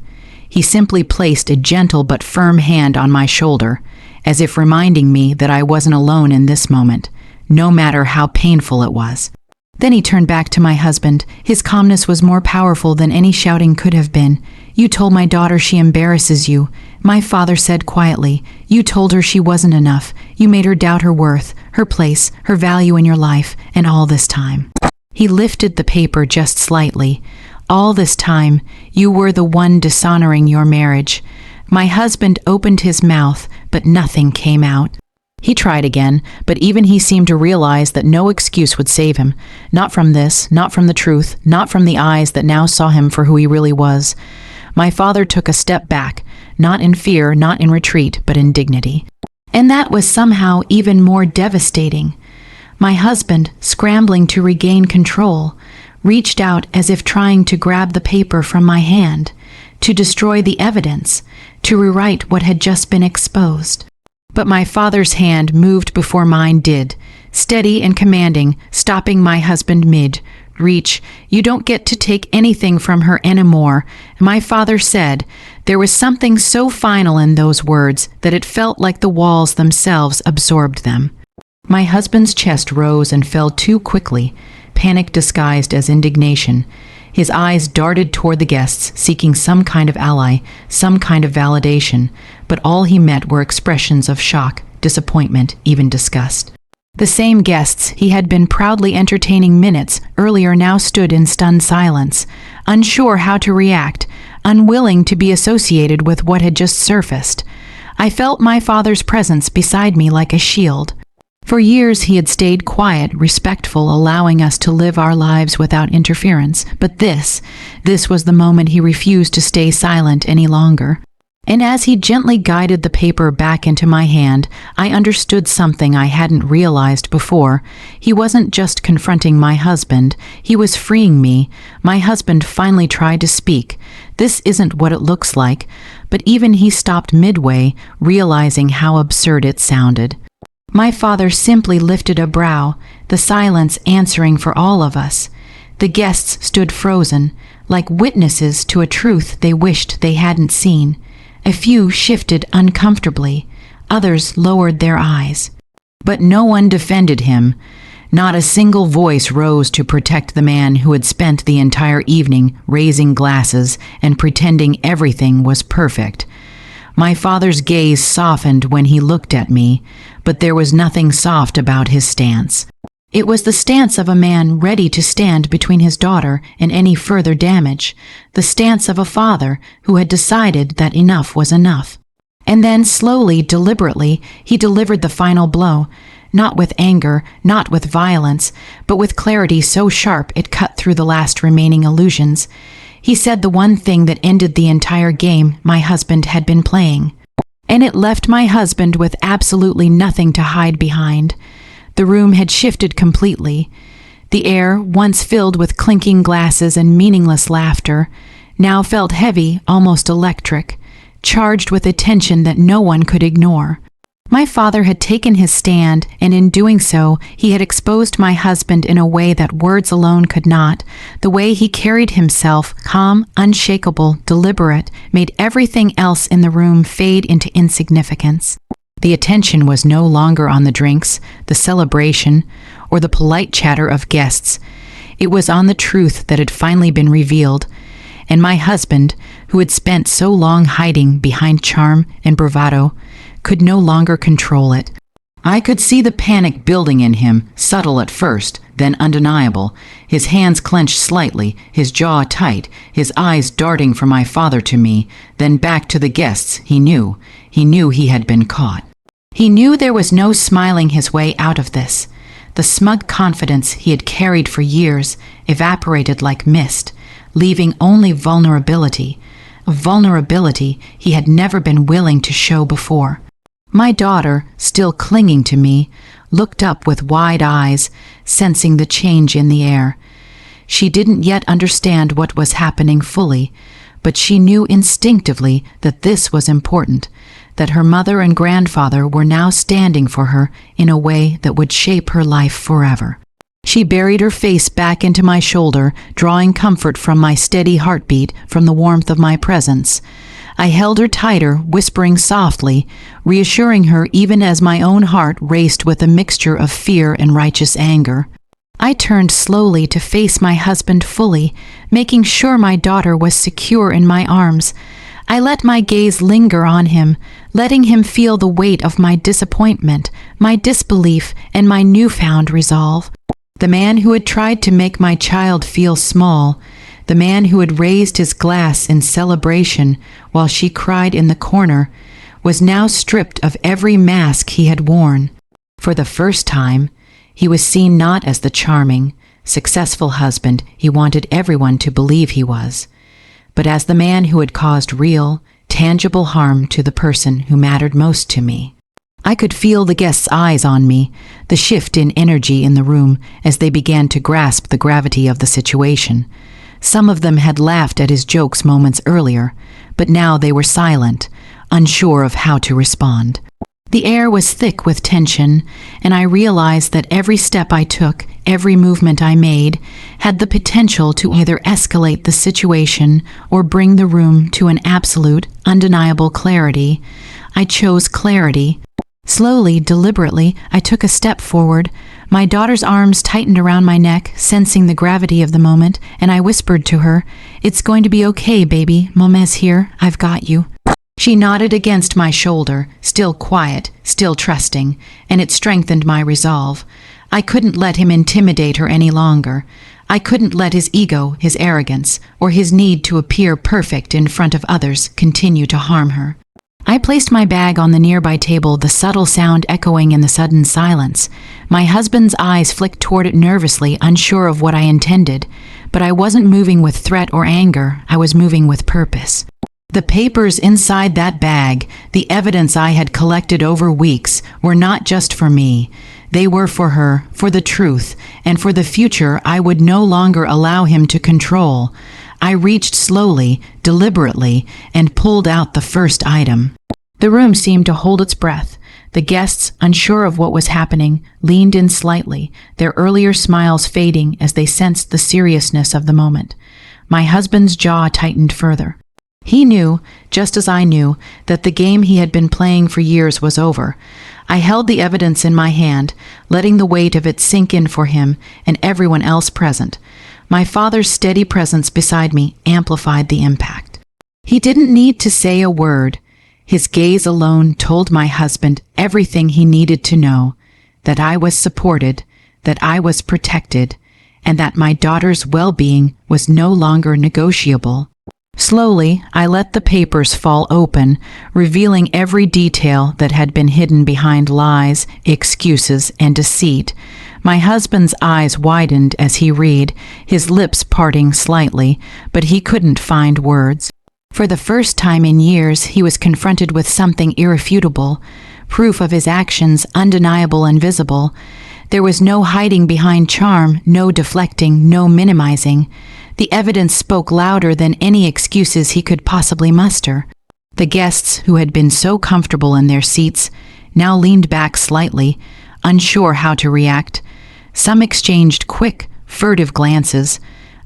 [SPEAKER 1] He simply placed a gentle but firm hand on my shoulder, as if reminding me that I wasn't alone in this moment, no matter how painful it was. Then he turned back to my husband. His calmness was more powerful than any shouting could have been. "You told my daughter she embarrasses you." My father said quietly. "You told her she wasn't enough. You made her doubt her worth, her place, her value in your life, and all this time." He lifted the paper just slightly. "All this time, you were the one dishonoring your marriage." My husband opened his mouth, but nothing came out. He tried again, but even he seemed to realize that no excuse would save him. Not from this, not from the truth, not from the eyes that now saw him for who he really was. My father took a step back, not in fear, not in retreat, but in dignity. And that was somehow even more devastating. My husband, scrambling to regain control, reached out as if trying to grab the paper from my hand, to destroy the evidence, to rewrite what had just been exposed. But my father's hand moved before mine did, steady and commanding, stopping my husband mid-reach. "You don't get to take anything from her anymore," my father said. There was something so final in those words that it felt like the walls themselves absorbed them. My husband's chest rose and fell too quickly, panic disguised as indignation. His eyes darted toward the guests, seeking some kind of ally, some kind of validation, but all he met were expressions of shock, disappointment, even disgust. The same guests he had been proudly entertaining minutes earlier now stood in stunned silence, unsure how to react, unwilling to be associated with what had just surfaced. I felt my father's presence beside me like a shield. For years he had stayed quiet, respectful, allowing us to live our lives without interference. But this was the moment he refused to stay silent any longer. And as he gently guided the paper back into my hand, I understood something I hadn't realized before. He wasn't just confronting my husband, he was freeing me. My husband finally tried to speak. "This isn't what it looks like," but even he stopped midway, realizing how absurd it sounded. My father simply lifted a brow, the silence answering for all of us. The guests stood frozen, like witnesses to a truth they wished they hadn't seen. A few shifted uncomfortably, others lowered their eyes. But no one defended him. Not a single voice rose to protect the man who had spent the entire evening raising glasses and pretending everything was perfect. My father's gaze softened when he looked at me, but there was nothing soft about his stance. It was the stance of a man ready to stand between his daughter and any further damage, the stance of a father who had decided that enough was enough. And then slowly, deliberately, he delivered the final blow, not with anger, not with violence, but with clarity so sharp it cut through the last remaining illusions. He said the one thing that ended the entire game my husband had been playing. And it left my husband with absolutely nothing to hide behind. The room had shifted completely. The air, once filled with clinking glasses and meaningless laughter, now felt heavy, almost electric, charged with a tension that no one could ignore. My father had taken his stand, and in doing so, he had exposed my husband in a way that words alone could not. The way he carried himself, calm, unshakable, deliberate, made everything else in the room fade into insignificance. The attention was no longer on the drinks, the celebration, or the polite chatter of guests. It was on the truth that had finally been revealed, and my husband, who had spent so long hiding behind charm and bravado, could no longer control it. I could see the panic building in him, subtle at first, then undeniable, his hands clenched slightly, his jaw tight, his eyes darting from my father to me, then back to the guests. He knew he had been caught. He knew there was no smiling his way out of this. The smug confidence he had carried for years evaporated like mist, leaving only vulnerability, of vulnerability he had never been willing to show before. My daughter, still clinging to me, looked up with wide eyes, sensing the change in the air. She didn't yet understand what was happening fully, but she knew instinctively that this was important, that her mother and grandfather were now standing for her in a way that would shape her life forever. She buried her face back into my shoulder, drawing comfort from my steady heartbeat, from the warmth of my presence. I held her tighter, whispering softly, reassuring her even as my own heart raced with a mixture of fear and righteous anger. I turned slowly to face my husband fully, making sure my daughter was secure in my arms. I let my gaze linger on him, letting him feel the weight of my disappointment, my disbelief, and my newfound resolve. The man who had tried to make my child feel small, the man who had raised his glass in celebration while she cried in the corner, was now stripped of every mask he had worn. For the first time, he was seen not as the charming, successful husband he wanted everyone to believe he was, but as the man who had caused real, tangible harm to the person who mattered most to me. I could feel the guests' eyes on me, the shift in energy in the room as they began to grasp the gravity of the situation. Some of them had laughed at his jokes moments earlier, but now they were silent, unsure of how to respond. The air was thick with tension, and I realized that every step I took, every movement I made, had the potential to either escalate the situation or bring the room to an absolute, undeniable clarity. I chose clarity. Slowly, deliberately, I took a step forward. My daughter's arms tightened around my neck, sensing the gravity of the moment, and I whispered to her, "It's going to be okay, baby. Mommy's here. I've got you." She nodded against my shoulder, still quiet, still trusting, and it strengthened my resolve. I couldn't let him intimidate her any longer. I couldn't let his ego, his arrogance, or his need to appear perfect in front of others continue to harm her. I placed my bag on the nearby table, the subtle sound echoing in the sudden silence. My husband's eyes flicked toward it nervously, unsure of what I intended, but I wasn't moving with threat or anger. I was moving with purpose. The papers inside that bag, the evidence I had collected over weeks, were not just for me. They were for her, for the truth, and for the future I would no longer allow him to control. I reached slowly, deliberately, and pulled out the first item. The room seemed to hold its breath. The guests, unsure of what was happening, leaned in slightly, their earlier smiles fading as they sensed the seriousness of the moment. My husband's jaw tightened further. He knew, just as I knew, that the game he had been playing for years was over. I held the evidence in my hand, letting the weight of it sink in for him and everyone else present. My father's steady presence beside me amplified the impact. He didn't need to say a word. His gaze alone told my husband everything he needed to know, that I was supported, that I was protected, and that my daughter's well-being was no longer negotiable. Slowly, I let the papers fall open, revealing every detail that had been hidden behind lies, excuses, and deceit. My husband's eyes widened as he read, his lips parting slightly, but he couldn't find words. For the first time in years, he was confronted with something irrefutable, proof of his actions undeniable and visible. There was no hiding behind charm, no deflecting, no minimizing. The evidence spoke louder than any excuses he could possibly muster. The guests, who had been so comfortable in their seats, now leaned back slightly, unsure how to react. Some exchanged quick, furtive glances.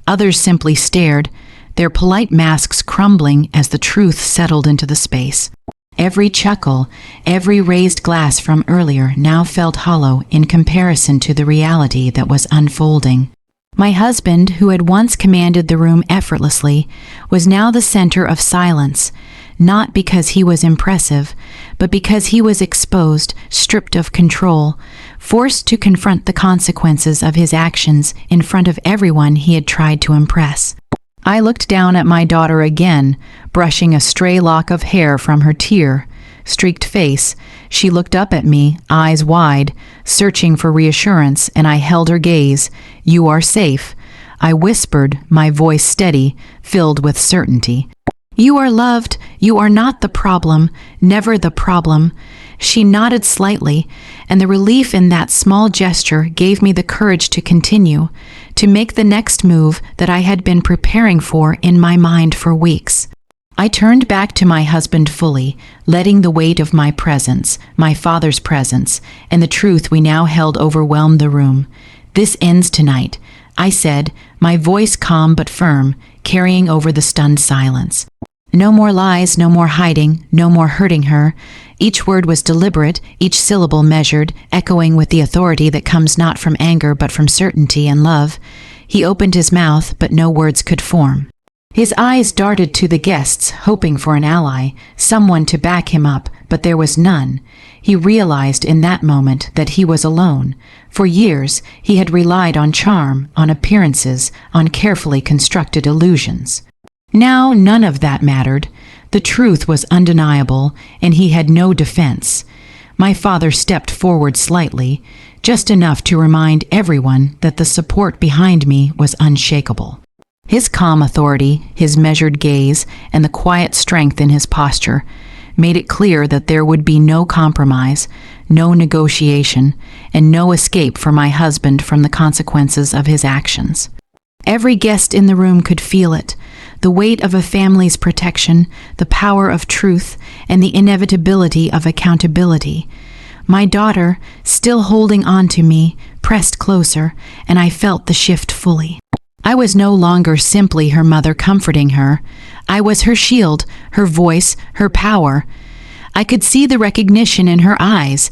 [SPEAKER 1] Others simply stared, their polite masks crumbling as the truth settled into the space. Every chuckle, every raised glass from earlier now felt hollow in comparison to the reality that was unfolding. My husband, who had once commanded the room effortlessly, was now the center of silence, not because he was impressive, but because he was exposed, stripped of control, forced to confront the consequences of his actions in front of everyone he had tried to impress. I looked down at my daughter again, brushing a stray lock of hair from her tear-streaked face. She looked up at me, eyes wide, searching for reassurance, and I held her gaze. "You are safe," I whispered, my voice steady, filled with certainty. You are loved. You are not the problem, never the problem. She nodded slightly, and the relief in that small gesture gave me the courage to continue, to make the next move that I had been preparing for in my mind for weeks. I turned back to my husband fully, letting the weight of my presence, my father's presence, and the truth we now held overwhelm the room. "This ends tonight," I said, my voice calm but firm, carrying over the stunned silence. No more lies, no more hiding, no more hurting her. Each word was deliberate, each syllable measured, echoing with the authority that comes not from anger but from certainty and love. He opened his mouth, but no words could form. His eyes darted to the guests, hoping for an ally, someone to back him up, but there was none. He realized in that moment that he was alone. For years, he had relied on charm, on appearances, on carefully constructed illusions. Now none of that mattered. The truth was undeniable, and he had no defense. My father stepped forward slightly, just enough to remind everyone that the support behind me was unshakable. His calm authority, his measured gaze, and the quiet strength in his posture made it clear that there would be no compromise, no negotiation, and no escape for my husband from the consequences of his actions. Every guest in the room could feel it, the weight of a family's protection, the power of truth, and the inevitability of accountability. My daughter, still holding on to me, pressed closer, and I felt the shift fully. I was no longer simply her mother comforting her. I was her shield, her voice, her power. I could see the recognition in her eyes,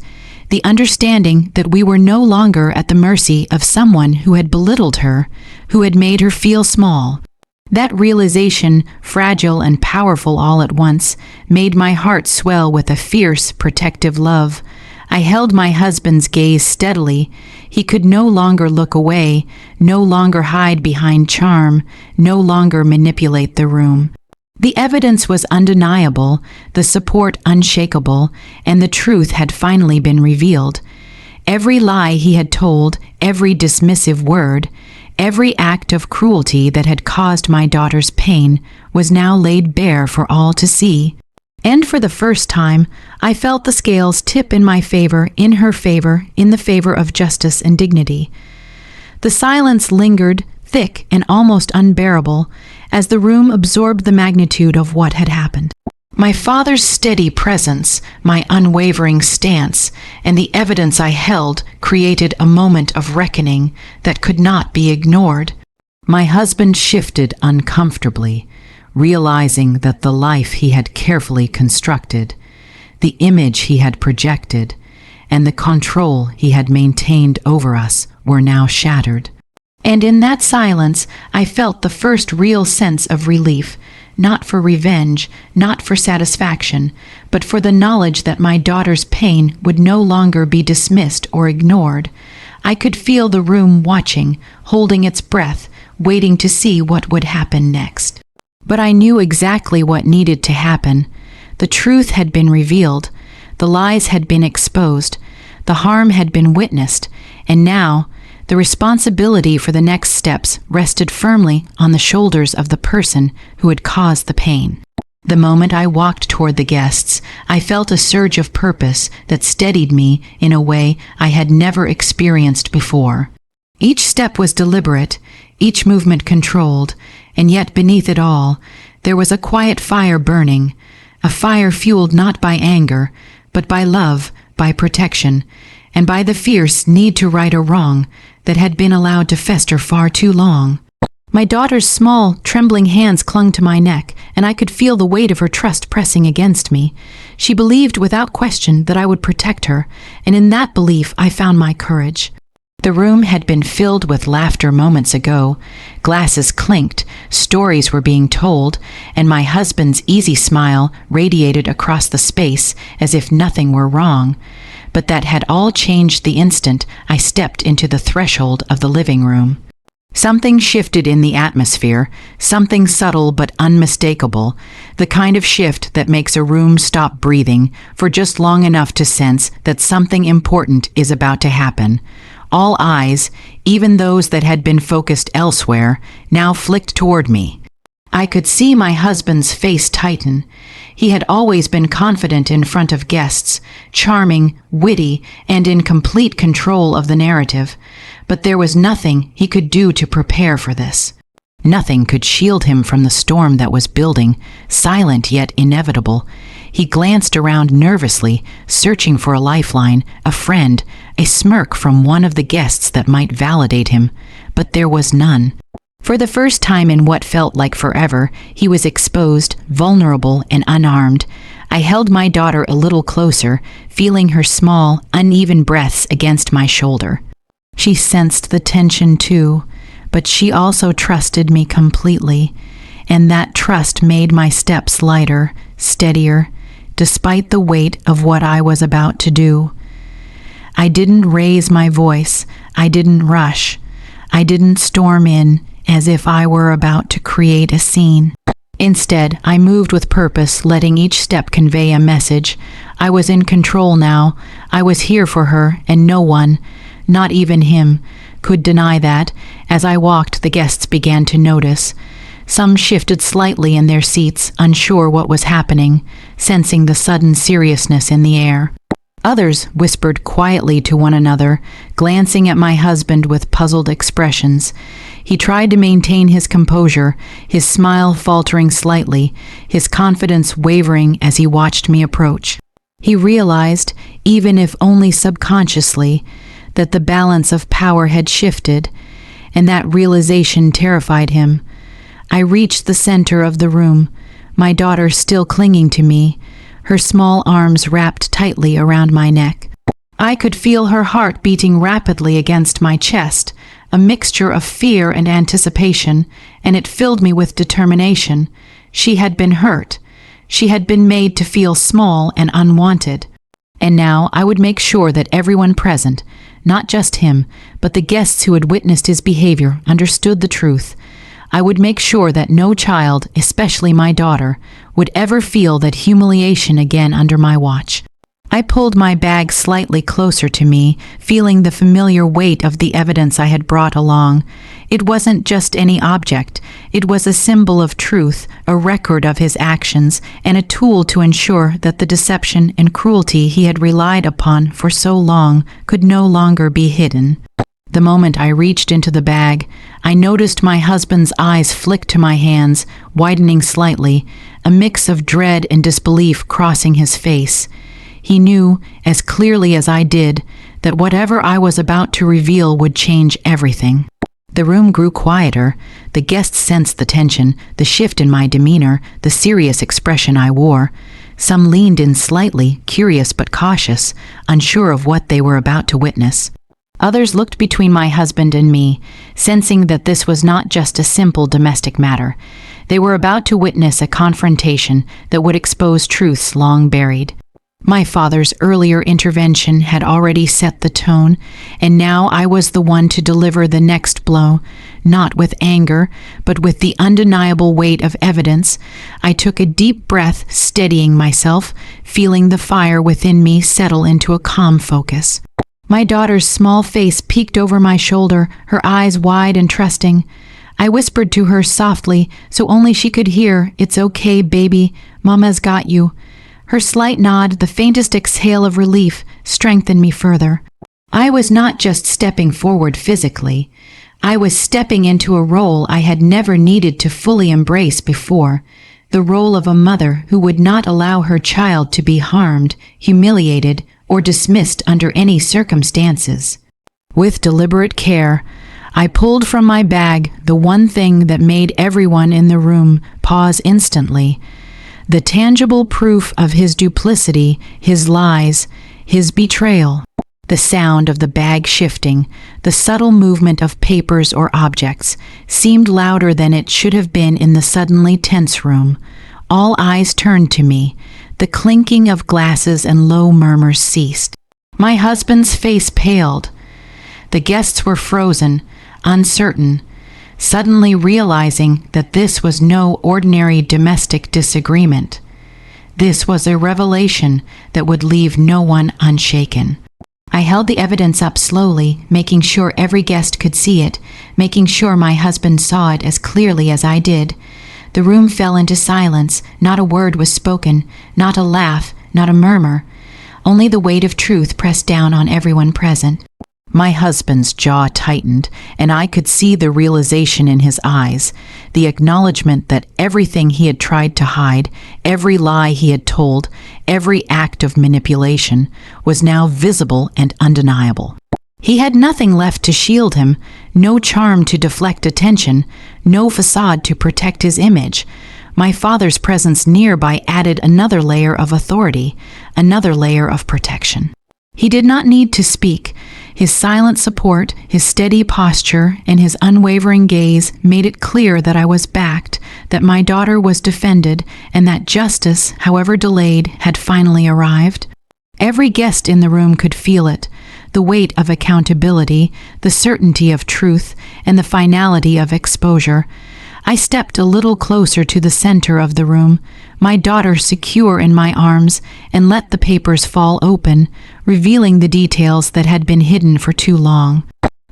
[SPEAKER 1] the understanding that we were no longer at the mercy of someone who had belittled her, who had made her feel small. That realization, fragile and powerful all at once, made my heart swell with a fierce, protective love. I held my husband's gaze steadily. He could no longer look away, no longer hide behind charm, no longer manipulate the room. The evidence was undeniable, the support unshakable, and the truth had finally been revealed. Every lie he had told, every dismissive word, every act of cruelty that had caused my daughter's pain was now laid bare for all to see. And for the first time, I felt the scales tip in my favor, in her favor, in the favor of justice and dignity. The silence lingered, thick and almost unbearable, as the room absorbed the magnitude of what had happened. My father's steady presence, my unwavering stance, and the evidence I held created a moment of reckoning that could not be ignored. My husband shifted uncomfortably, realizing that the life he had carefully constructed, the image he had projected, and the control he had maintained over us were now shattered. And in that silence, I felt the first real sense of relief, not for revenge, not for satisfaction, but for the knowledge that my daughter's pain would no longer be dismissed or ignored. I could feel the room watching, holding its breath, waiting to see what would happen next. But I knew exactly what needed to happen. The truth had been revealed, the lies had been exposed, the harm had been witnessed, and now the responsibility for the next steps rested firmly on the shoulders of the person who had caused the pain. The moment I walked toward the guests, I felt a surge of purpose that steadied me in a way I had never experienced before. Each step was deliberate, each movement controlled, and yet beneath it all, there was a quiet fire burning, a fire fueled not by anger, but by love, by protection, and by the fierce need to right a wrong that had been allowed to fester far too long. My daughter's small, trembling hands clung to my neck, and I could feel the weight of her trust pressing against me. She believed without question that I would protect her, and in that belief I found my courage. The room had been filled with laughter moments ago. Glasses clinked, stories were being told, and my husband's easy smile radiated across the space as if nothing were wrong. But that had all changed the instant I stepped into the threshold of the living room. Something shifted in the atmosphere, something subtle but unmistakable, the kind of shift that makes a room stop breathing for just long enough to sense that something important is about to happen. All eyes, even those that had been focused elsewhere, now flicked toward me. I could see my husband's face tighten. He had always been confident in front of guests, charming, witty, and in complete control of the narrative, but there was nothing he could do to prepare for this. Nothing could shield him from the storm that was building, silent yet inevitable. He glanced around nervously, searching for a lifeline, a friend, a smirk from one of the guests that might validate him, but there was none. For the first time in what felt like forever, he was exposed, vulnerable, and unarmed. I held my daughter a little closer, feeling her small, uneven breaths against my shoulder. She sensed the tension too, but she also trusted me completely, and that trust made my steps lighter, steadier, despite the weight of what I was about to do. I didn't raise my voice. I didn't rush. I didn't storm in as if I were about to create a scene. Instead, I moved with purpose, letting each step convey a message. I was in control now. I was here for her, and no one, not even him, could deny that. As I walked, the guests began to notice. Some shifted slightly in their seats, unsure what was happening, sensing the sudden seriousness in the air. Others whispered quietly to one another, glancing at my husband with puzzled expressions. He tried to maintain his composure, his smile faltering slightly, his confidence wavering as he watched me approach. He realized, even if only subconsciously, that the balance of power had shifted, and that realization terrified him. I reached the center of the room, my daughter still clinging to me, her small arms wrapped tightly around my neck. I could feel her heart beating rapidly against my chest, a mixture of fear and anticipation, and it filled me with determination. She had been hurt. She had been made to feel small and unwanted. And now I would make sure that everyone present, not just him, but the guests who had witnessed his behavior, understood the truth. I would make sure that no child, especially my daughter, would ever feel that humiliation again under my watch. I pulled my bag slightly closer to me, feeling the familiar weight of the evidence I had brought along. It wasn't just any object. It was a symbol of truth, a record of his actions, and a tool to ensure that the deception and cruelty he had relied upon for so long could no longer be hidden. The moment I reached into the bag, I noticed my husband's eyes flick to my hands, widening slightly, a mix of dread and disbelief crossing his face. He knew, as clearly as I did, that whatever I was about to reveal would change everything. The room grew quieter. The guests sensed the tension, the shift in my demeanor, the serious expression I wore. Some leaned in slightly, curious but cautious, unsure of what they were about to witness. Others looked between my husband and me, sensing that this was not just a simple domestic matter. They were about to witness a confrontation that would expose truths long buried. My father's earlier intervention had already set the tone, and now I was the one to deliver the next blow, not with anger, but with the undeniable weight of evidence. I took a deep breath, steadying myself, feeling the fire within me settle into a calm focus. My daughter's small face peeked over my shoulder, her eyes wide and trusting. I whispered to her softly, so only she could hear, "It's okay, baby. Mama's got you." Her slight nod, the faintest exhale of relief, strengthened me further. I was not just stepping forward physically. I was stepping into a role I had never needed to fully embrace before, the role of a mother who would not allow her child to be harmed, humiliated, or dismissed under any circumstances. With deliberate care, I pulled from my bag the one thing that made everyone in the room pause instantly, the tangible proof of his duplicity, his lies, his betrayal. The sound of the bag shifting, the subtle movement of papers or objects, seemed louder than it should have been in the suddenly tense room. All eyes turned to me. The clinking of glasses and low murmurs ceased. My husband's face paled. The guests were frozen, uncertain, suddenly realizing that this was no ordinary domestic disagreement. This was a revelation that would leave no one unshaken. I held the evidence up slowly, making sure every guest could see it, making sure my husband saw it as clearly as I did. The room fell into silence. Not a word was spoken, not a laugh, not a murmur. Only the weight of truth pressed down on everyone present. My husband's jaw tightened, and I could see the realization in his eyes, the acknowledgement that everything he had tried to hide, every lie he had told, every act of manipulation, was now visible and undeniable. He had nothing left to shield him, no charm to deflect attention, no facade to protect his image. My father's presence nearby added another layer of authority, another layer of protection. He did not need to speak. His silent support, his steady posture, and his unwavering gaze made it clear that I was backed, that my daughter was defended, and that justice, however delayed, had finally arrived. Every guest in the room could feel it, the weight of accountability, the certainty of truth, and the finality of exposure. I stepped a little closer to the center of the room, my daughter secure in my arms, and let the papers fall open, revealing the details that had been hidden for too long.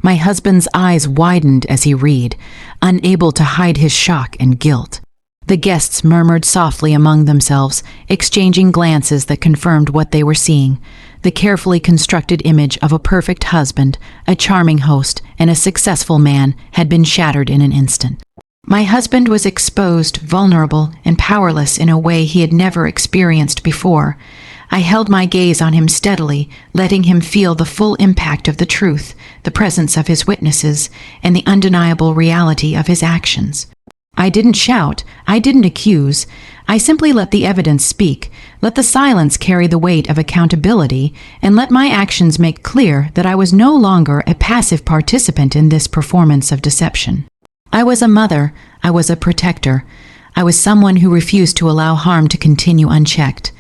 [SPEAKER 1] My husband's eyes widened as he read, unable to hide his shock and guilt. The guests murmured softly among themselves, exchanging glances that confirmed what they were seeing. The carefully constructed image of a perfect husband, a charming host, and a successful man had been shattered in an instant. My husband was exposed, vulnerable, and powerless in a way he had never experienced before. I held my gaze on him steadily, letting him feel the full impact of the truth, the presence of his witnesses, and the undeniable reality of his actions. I didn't shout, I didn't accuse. I simply let the evidence speak, let the silence carry the weight of accountability, and let my actions make clear that I was no longer a passive participant in this performance of deception. I was a mother, I was a protector, I was someone who refused to allow harm to continue unchecked.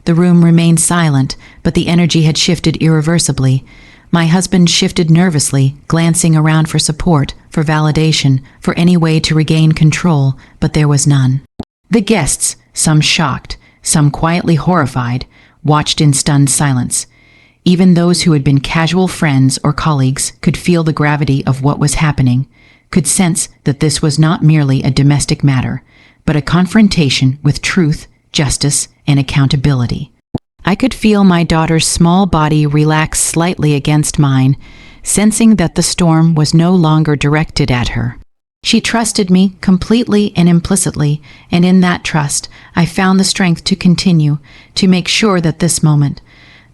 [SPEAKER 1] The room remained silent, but the energy had shifted irreversibly. My husband shifted nervously, glancing around for support, for validation, for any way to regain control, but there was none. The guests, some shocked, some quietly horrified, watched in stunned silence. Even those who had been casual friends or colleagues could feel the gravity of what was happening, could sense that this was not merely a domestic matter, but a confrontation with truth, justice, and accountability. I could feel my daughter's small body relax slightly against mine, sensing that the storm was no longer directed at her. She trusted me completely and implicitly, and in that trust, I found the strength to continue, to make sure that this moment,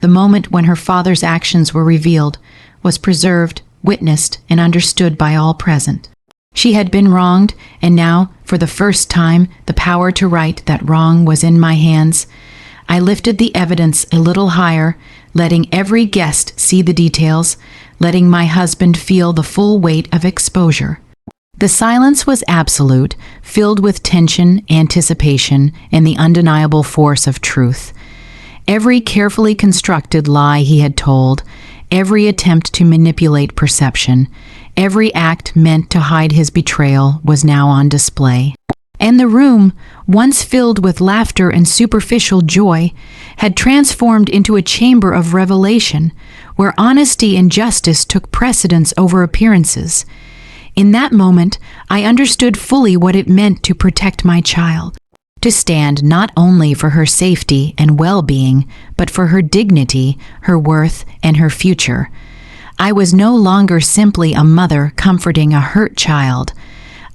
[SPEAKER 1] the moment when her father's actions were revealed, was preserved, witnessed, and understood by all present. She had been wronged, and now, for the first time, the power to right that wrong was in my hands. I lifted the evidence a little higher, letting every guest see the details, letting my husband feel the full weight of exposure. The silence was absolute, filled with tension, anticipation, and the undeniable force of truth. Every carefully constructed lie he had told, every attempt to manipulate perception, every act meant to hide his betrayal was now on display. And the room, once filled with laughter and superficial joy, had transformed into a chamber of revelation, where honesty and justice took precedence over appearances. In that moment, I understood fully what it meant to protect my child, to stand not only for her safety and well-being, but for her dignity, her worth, and her future. I was no longer simply a mother comforting a hurt child.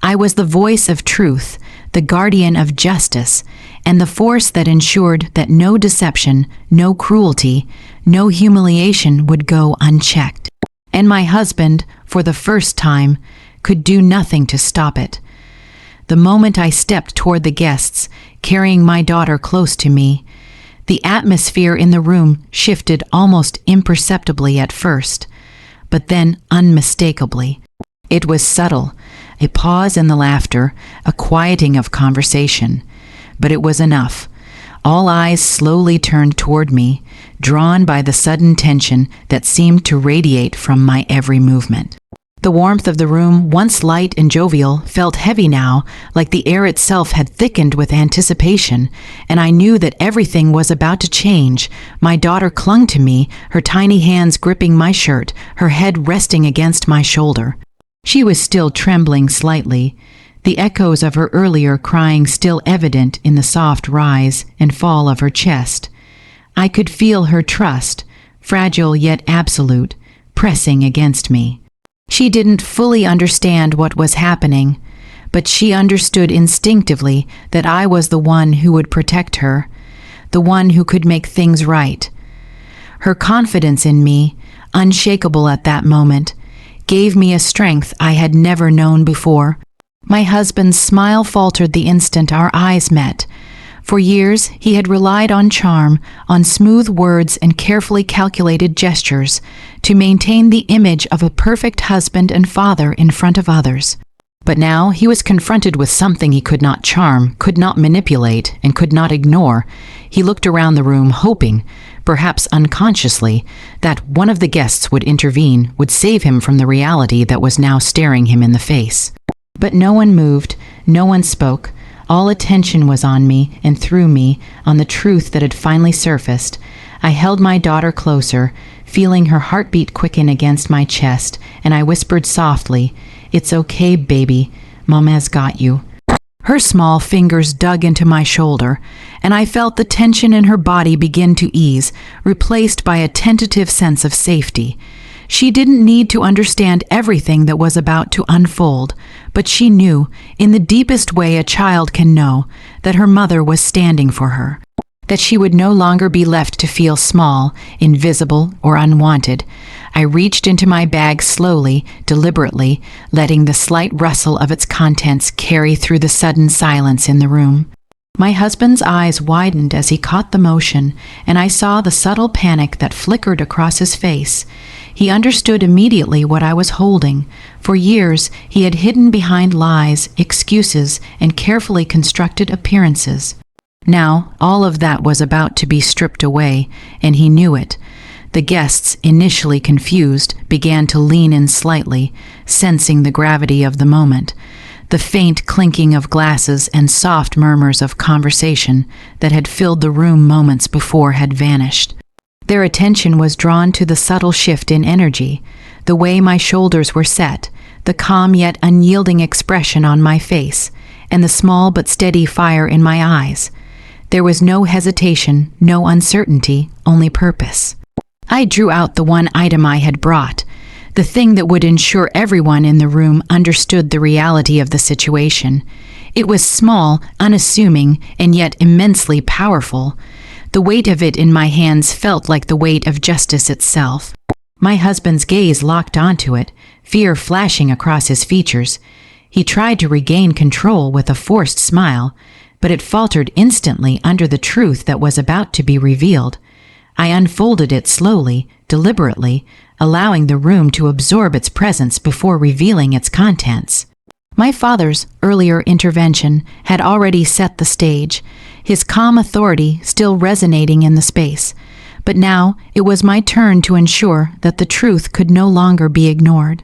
[SPEAKER 1] I was the voice of truth, the guardian of justice, and the force that ensured that no deception, no cruelty, no humiliation would go unchecked. And my husband, for the first time, could do nothing to stop it. The moment I stepped toward the guests, carrying my daughter close to me, the atmosphere in the room shifted almost imperceptibly at first, but then unmistakably. It was subtle, a pause in the laughter, a quieting of conversation, but it was enough. All eyes slowly turned toward me, drawn by the sudden tension that seemed to radiate from my every movement. The warmth of the room, once light and jovial, felt heavy now, like the air itself had thickened with anticipation, and I knew that everything was about to change. My daughter clung to me, her tiny hands gripping my shirt, her head resting against my shoulder. She was still trembling slightly. the echoes of her earlier crying still evident in the soft rise and fall of her chest. I could feel her trust, fragile yet absolute, pressing against me. She didn't fully understand what was happening, but she understood instinctively that I was the one who would protect her, the one who could make things right. Her confidence in me, unshakable at that moment, gave me a strength I had never known before. My husband's smile faltered the instant our eyes met. For years, he had relied on charm, on smooth words and carefully calculated gestures to maintain the image of a perfect husband and father in front of others. But now he was confronted with something he could not charm, could not manipulate, and could not ignore. He looked around the room hoping, perhaps unconsciously, that one of the guests would intervene, would save him from the reality that was now staring him in the face. But no one moved, no one spoke. All attention was on me and through me, on the truth that had finally surfaced. I held my daughter closer, feeling her heartbeat quicken against my chest, and I whispered softly, "It's okay, baby. Mom has got you." Her small fingers dug into my shoulder, and I felt the tension in her body begin to ease, replaced by a tentative sense of safety. She didn't need to understand everything that was about to unfold, but she knew, in the deepest way a child can know, that her mother was standing for her, that she would no longer be left to feel small, invisible, or unwanted. I reached into my bag slowly, deliberately, letting the slight rustle of its contents carry through the sudden silence in the room. My husband's eyes widened as he caught the motion, and I saw the subtle panic that flickered across his face. He understood immediately what I was holding. For years, he had hidden behind lies, excuses, and carefully constructed appearances. Now, all of that was about to be stripped away, and he knew it. The guests, initially confused, began to lean in slightly, sensing the gravity of the moment. The faint clinking of glasses and soft murmurs of conversation that had filled the room moments before had vanished. Their attention was drawn to the subtle shift in energy, the way my shoulders were set, the calm yet unyielding expression on my face, and the small but steady fire in my eyes. There was no hesitation, no uncertainty, only purpose. I drew out the one item I had brought, the thing that would ensure everyone in the room understood the reality of the situation. It was small, unassuming, and yet immensely powerful. The weight of it in my hands felt like the weight of justice itself. My husband's gaze locked onto it, fear flashing across his features. He tried to regain control with a forced smile, but it faltered instantly under the truth that was about to be revealed. I unfolded it slowly, deliberately, allowing the room to absorb its presence before revealing its contents. My father's earlier intervention had already set the stage, his calm authority still resonating in the space. But now it was my turn to ensure that the truth could no longer be ignored.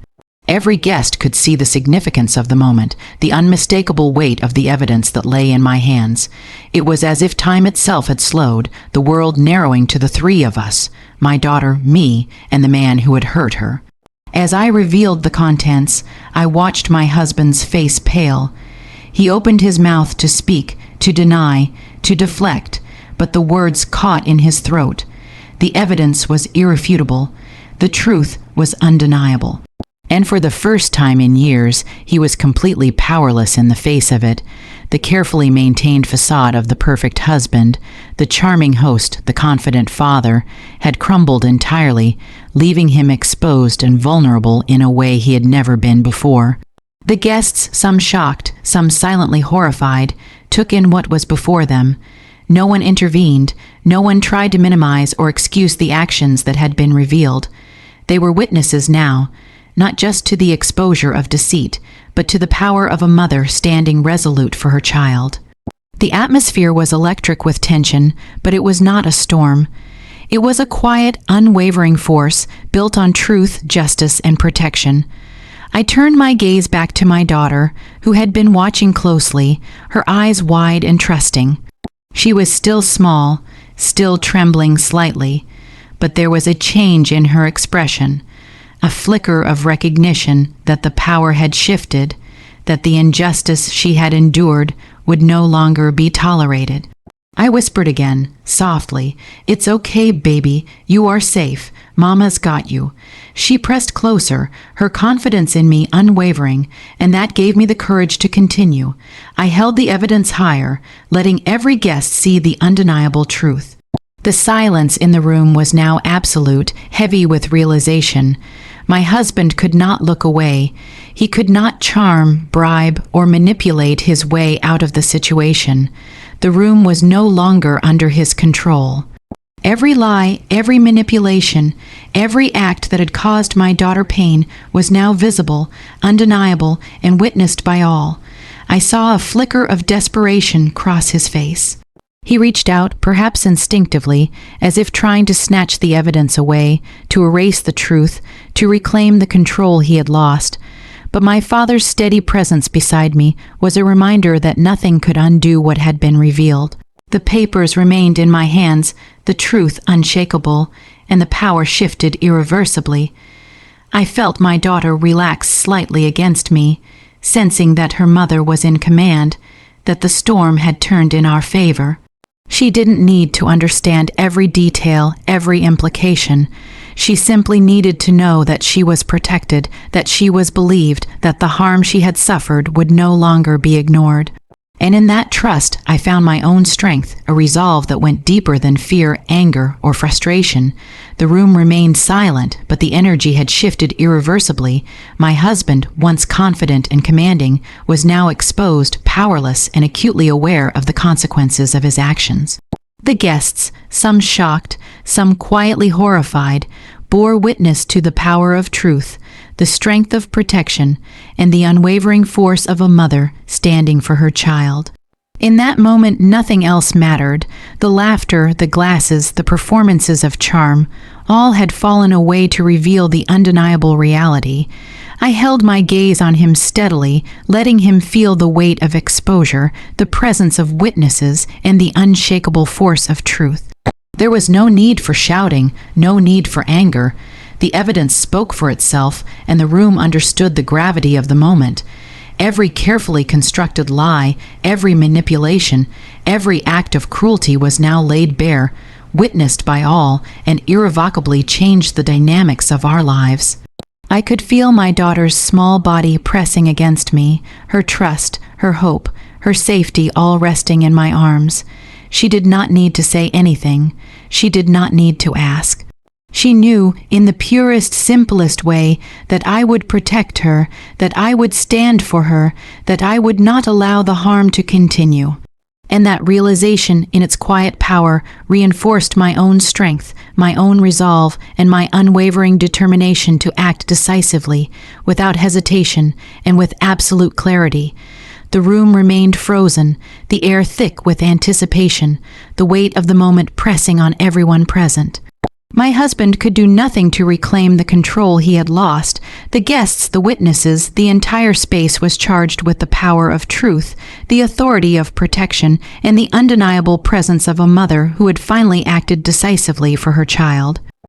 [SPEAKER 1] Every guest could see the significance of the moment, the unmistakable weight of the evidence that lay in my hands. It was as if time itself had slowed, the world narrowing to the three of us, my daughter, me, and the man who had hurt her. As I revealed the contents, I watched my husband's face pale. He opened his mouth to speak, to deny, to deflect, but the words caught in his throat. The evidence was irrefutable. The truth was undeniable. And for the first time in years, he was completely powerless in the face of it. The carefully maintained facade of the perfect husband, the charming host, the confident father, had crumbled entirely, leaving him exposed and vulnerable in a way he had never been before. The guests, some shocked, some silently horrified, took in what was before them. No one intervened, no one tried to minimize or excuse the actions that had been revealed. They were witnesses now, not just to the exposure of deceit, but to the power of a mother standing resolute for her child. The atmosphere was electric with tension, but it was not a storm. It was a quiet, unwavering force built on truth, justice, and protection. I turned my gaze back to my daughter, who had been watching closely, her eyes wide and trusting. She was still small, still trembling slightly, but there was a change in her expression, a flicker of recognition that the power had shifted, that the injustice she had endured would no longer be tolerated. I whispered again, softly, "It's okay, baby. You are safe. Mama's got you." She pressed closer, her confidence in me unwavering, and that gave me the courage to continue. I held the evidence higher, letting every guest see the undeniable truth. The silence in the room was now absolute, heavy with realization. My husband could not look away. He could not charm, bribe, or manipulate his way out of the situation. The room was no longer under his control. Every lie, every manipulation, every act that had caused my daughter pain was now visible, undeniable, and witnessed by all. I saw a flicker of desperation cross his face. He reached out, perhaps instinctively, as if trying to snatch the evidence away, to erase the truth, to reclaim the control he had lost. But my father's steady presence beside me was a reminder that nothing could undo what had been revealed. The papers remained in my hands, the truth unshakable, and the power shifted irreversibly. I felt my daughter relax slightly against me, sensing that her mother was in command, that the storm had turned in our favor. She didn't need to understand every detail, every implication. She simply needed to know that she was protected, that she was believed, that the harm she had suffered would no longer be ignored. And in that trust, I found my own strength, a resolve that went deeper than fear, anger, or frustration. The room remained silent, but the energy had shifted irreversibly. My husband, once confident and commanding, was now exposed, powerless, and acutely aware of the consequences of his actions. The guests, some shocked, some quietly horrified, bore witness to the power of truth, the strength of protection, and the unwavering force of a mother standing for her child. In that moment, nothing else mattered. The laughter, the glasses, the performances of charm, all had fallen away to reveal the undeniable reality. I held my gaze on him steadily, letting him feel the weight of exposure, the presence of witnesses, and the unshakable force of truth. There was no need for shouting, no need for anger. The evidence spoke for itself, and the room understood the gravity of the moment. Every carefully constructed lie, every manipulation, every act of cruelty was now laid bare, witnessed by all, and irrevocably changed the dynamics of our lives. I could feel my daughter's small body pressing against me, her trust, her hope, her safety all resting in my arms. She did not need to say anything. She did not need to ask. She knew, in the purest, simplest way, that I would protect her, that I would stand for her, that I would not allow the harm to continue. And that realization, in its quiet power, reinforced my own strength, my own resolve, and my unwavering determination to act decisively, without hesitation, and with absolute clarity. The room remained frozen, the air thick with anticipation, the weight of the moment pressing on everyone present. My husband could do nothing to reclaim the control he had lost. The guests, the witnesses, the entire space was charged with the power of truth, the authority of protection, and the undeniable presence of a mother who had finally acted decisively for her child.